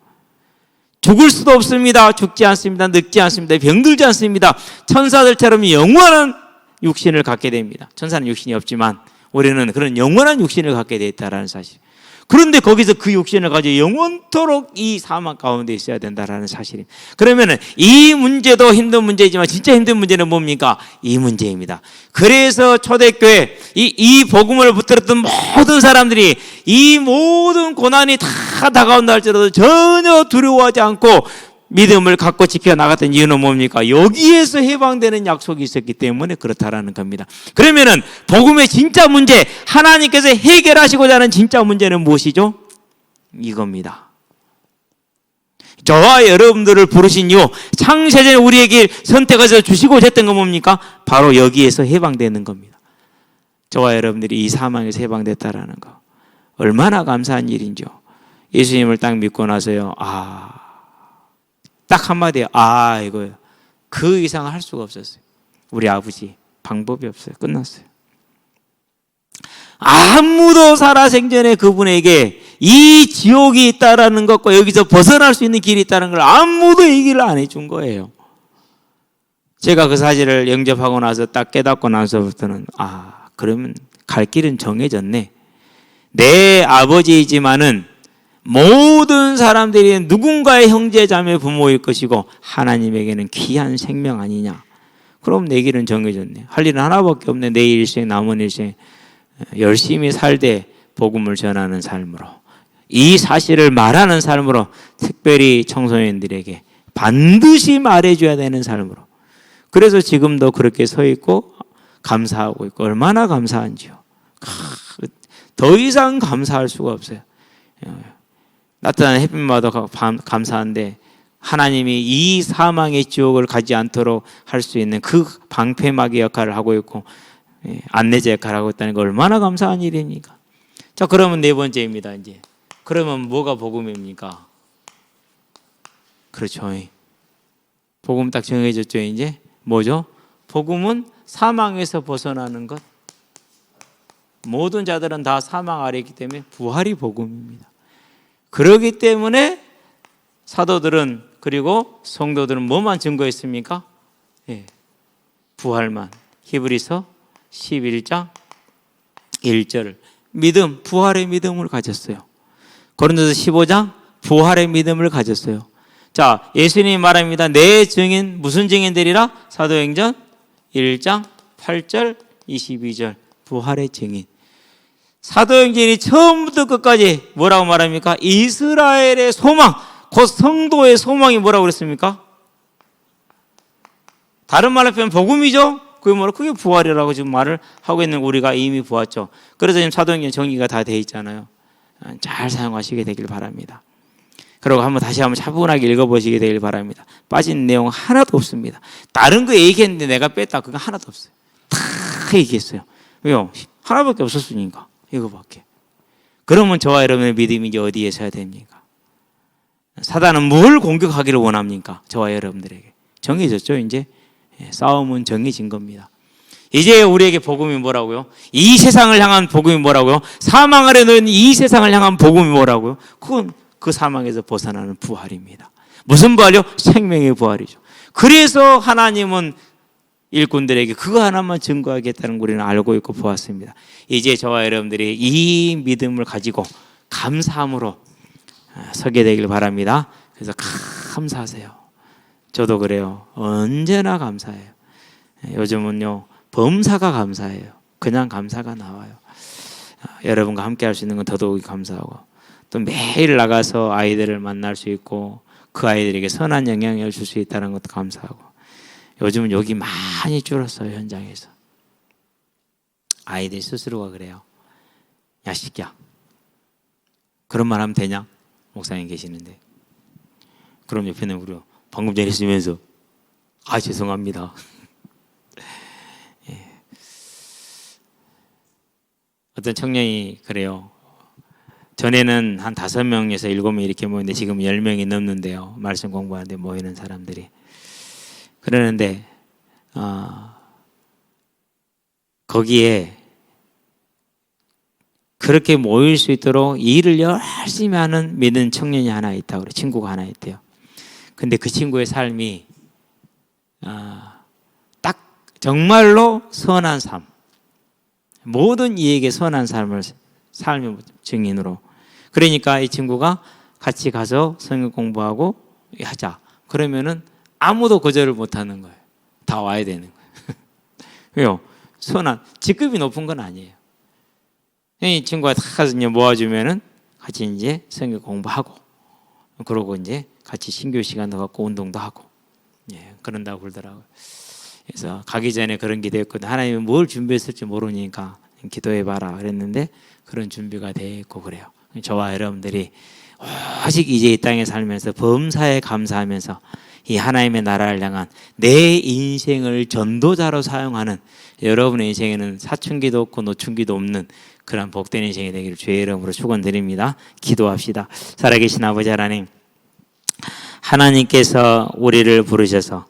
죽을 수도 없습니다. 죽지 않습니다. 늙지 않습니다. 병들지 않습니다. 천사들처럼 영원한 육신을 갖게 됩니다. 천사는 육신이 없지만 우리는 그런 영원한 육신을 갖게 되었다는 사실. 그런데 거기서 그 육신을 가지고 영원토록 이 사망 가운데 있어야 된다는 사실입니다. 그러면 이 문제도 힘든 문제지만 진짜 힘든 문제는 뭡니까? 이 문제입니다. 그래서 초대교회 이 복음을 붙들었던 모든 사람들이 이 모든 고난이 다 다가온다 할지라도 전혀 두려워하지 않고 믿음을 갖고 지켜나갔던 이유는 뭡니까? 여기에서 해방되는 약속이 있었기 때문에 그렇다라는 겁니다. 그러면은 복음의 진짜 문제, 하나님께서 해결하시고자 하는 진짜 문제는 무엇이죠? 이겁니다. 저와 여러분들을 부르신 이유, 창세전에 우리에게 선택해서 주시고자 했던 건 뭡니까? 바로 여기에서 해방되는 겁니다. 저와 여러분들이 이 사망에서 해방됐다라는 거. 얼마나 감사한 일인지요. 예수님을 딱 믿고 나서요. 딱 한마디에 이거예요. 그 이상을 할 수가 없었어요. 우리 아버지 방법이 없어요. 끝났어요. 아무도 살아생전에 그분에게 이 지옥이 있다라는 것과 여기서 벗어날 수 있는 길이 있다는 걸 아무도 얘기를 안 해준 거예요. 제가 그 사실을 영접하고 나서 딱 깨닫고 나서부터는 그러면 갈 길은 정해졌네. 내 아버지이지만은 모든 사람들이 누군가의 형제 자매 부모일 것이고 하나님에게는 귀한 생명 아니냐. 그럼 내 길은 정해졌네. 할 일은 하나밖에 없네. 내 일생 남은 일생 열심히 살되 복음을 전하는 삶으로, 이 사실을 말하는 삶으로, 특별히 청소년들에게 반드시 말해줘야 되는 삶으로. 그래서 지금도 그렇게 서 있고 감사하고 있고 얼마나 감사한지요. 더 이상 감사할 수가 없어요. 나타나는 햇빛마다 감사한데 하나님이 이 사망의 지옥을 가지 않도록 할 수 있는 그 방패막이 역할을 하고 있고 안내자 역할을 하고 있다는 거 얼마나 감사한 일입니까? 자, 그러면 네 번째입니다. 이제 그러면 뭐가 복음입니까? 그렇죠. 복음 딱 정해졌죠. 이제 뭐죠? 복음은 사망에서 벗어나는 것. 모든 자들은 다 사망 아래 있기 때문에 부활이 복음입니다. 그렇기 때문에 사도들은, 그리고 성도들은 뭐만 증거했습니까? 부활만. 히브리서 11장 1절 믿음, 부활의 믿음을 가졌어요. 고린도서 15장 부활의 믿음을 가졌어요. 자, 예수님이 말합니다. 내 증인, 무슨 증인 되리라? 사도행전 1장 8절 22절 부활의 증인. 사도행전이 처음부터 끝까지 뭐라고 말합니까? 이스라엘의 소망, 곧 성도의 소망이 뭐라고 그랬습니까? 다른 말로 표현 복음이죠. 그게 부활이라고 지금 말을 하고 있는 우리가 이미 보았죠. 그래서 지금 사도행전 정리가 다 돼 있잖아요. 잘 사용하시게 되길 바랍니다. 그리고 다시 한번 차분하게 읽어보시게 되길 바랍니다. 빠진 내용 하나도 없습니다. 다른 거 얘기했는데 내가 뺐다, 그거 하나도 없어요. 다 얘기했어요. 왜요? 하나밖에 없었으니까. 이거밖에. 그러면 저와 여러분의 믿음이 이제 어디에 서야 됩니까? 사단은 뭘 공격하기를 원합니까? 저와 여러분들에게. 정해졌죠, 이제? 싸움은 정해진 겁니다. 이제 우리에게 복음이 뭐라고요? 이 세상을 향한 복음이 뭐라고요? 사망 아래 놓인 이 세상을 향한 복음이 뭐라고요? 그건 그 사망에서 벗어나는 부활입니다. 무슨 부활이요? 생명의 부활이죠. 그래서 하나님은 일꾼들에게 그거 하나만 증거하겠다는 거 우리는 알고 있고 보았습니다. 이제 저와 여러분들이 이 믿음을 가지고 감사함으로 서게 되길 바랍니다. 그래서 감사하세요. 저도 그래요. 언제나 감사해요. 요즘은요, 범사가 감사해요. 그냥 감사가 나와요. 여러분과 함께 할 수 있는 건 더더욱 감사하고, 또 매일 나가서 아이들을 만날 수 있고 그 아이들에게 선한 영향을 줄 수 있다는 것도 감사하고. 요즘은 여기 많이 줄었어요. 현장에서 아이들 스스로가 그래요. 야, 시끼야, 그런 말 하면 되냐? 목사님 계시는데. 그럼 옆에는 우리 방금 전에 있으면서 죄송합니다. 어떤 청년이 그래요. 전에는 한 5명에서 7명 이렇게 모이는데 지금 10명이 넘는데요. 말씀 공부하는데 모이는 사람들이. 그러는데 거기에 그렇게 모일 수 있도록 일을 열심히 하는 믿는 청년이 하나 있다고 그래요. 친구가 하나 있대요. 근데 그 친구의 삶이 딱 정말로 선한 삶, 모든 이에게 선한 삶을 삶의 증인으로. 그러니까 이 친구가 같이 가서 성경 공부하고 하자. 그러면은 아무도 거절을 못하는 거예요. 다 와야 되는 거예요. 왜요? 선한, 직급이 높은 건 아니에요. 이 친구가 다 가서 이제 모아주면은 같이 이제 성경 공부하고, 그러고 이제 같이 신교 시간도 갖고 운동도 하고, 그런다고 그러더라고요. 그래서 가기 전에 그런 기도했거든요. 하나님이 뭘 준비했을지 모르니까 기도해봐라 그랬는데 그런 준비가 돼 있고 그래요. 저와 여러분들이 오직 이제 이 땅에 살면서 범사에 감사하면서 이 하나님의 나라를 향한 내 인생을 전도자로 사용하는, 여러분의 인생에는 사춘기도 없고 노춘기도 없는 그런 복된 인생이 되기를 주의 이름으로 축원드립니다. 기도합시다. 살아계신 아버지 하나님, 하나님께서 우리를 부르셔서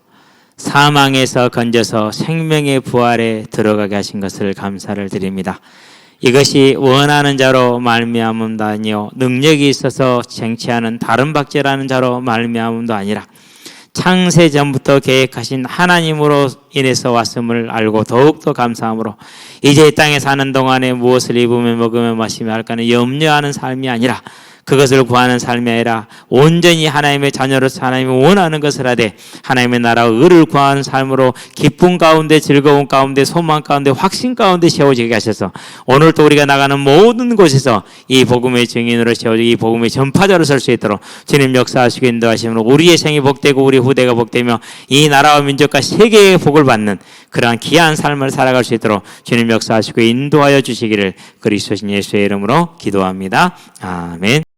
사망에서 건져서 생명의 부활에 들어가게 하신 것을 감사를 드립니다. 이것이 원하는 자로 말미암음도 아니요 능력이 있어서 쟁취하는 다른 박제라는 자로 말미암음도 아니라 창세 전부터 계획하신 하나님으로 인해서 왔음을 알고 더욱더 감사함으로 이제 이 땅에 사는 동안에 무엇을 입으며 먹으며 마시며 할까는 염려하는 삶이 아니라 그것을 구하는 삶이 아니라 온전히 하나님의 자녀로서 하나님이 원하는 것을 하되 하나님의 나라와 의를 구하는 삶으로 기쁨 가운데 즐거움 가운데 소망 가운데 확신 가운데 세워지게 하셔서 오늘도 우리가 나가는 모든 곳에서 이 복음의 증인으로 세워지고 이 복음의 전파자로 설 수 있도록 주님 역사하시고 인도하시므로 우리의 생이 복되고 우리 후대가 복되며 이 나라와 민족과 세계의 복을 받는 그러한 귀한 삶을 살아갈 수 있도록 주님 역사하시고 인도하여 주시기를 그리스도 예수의 이름으로 기도합니다. 아멘.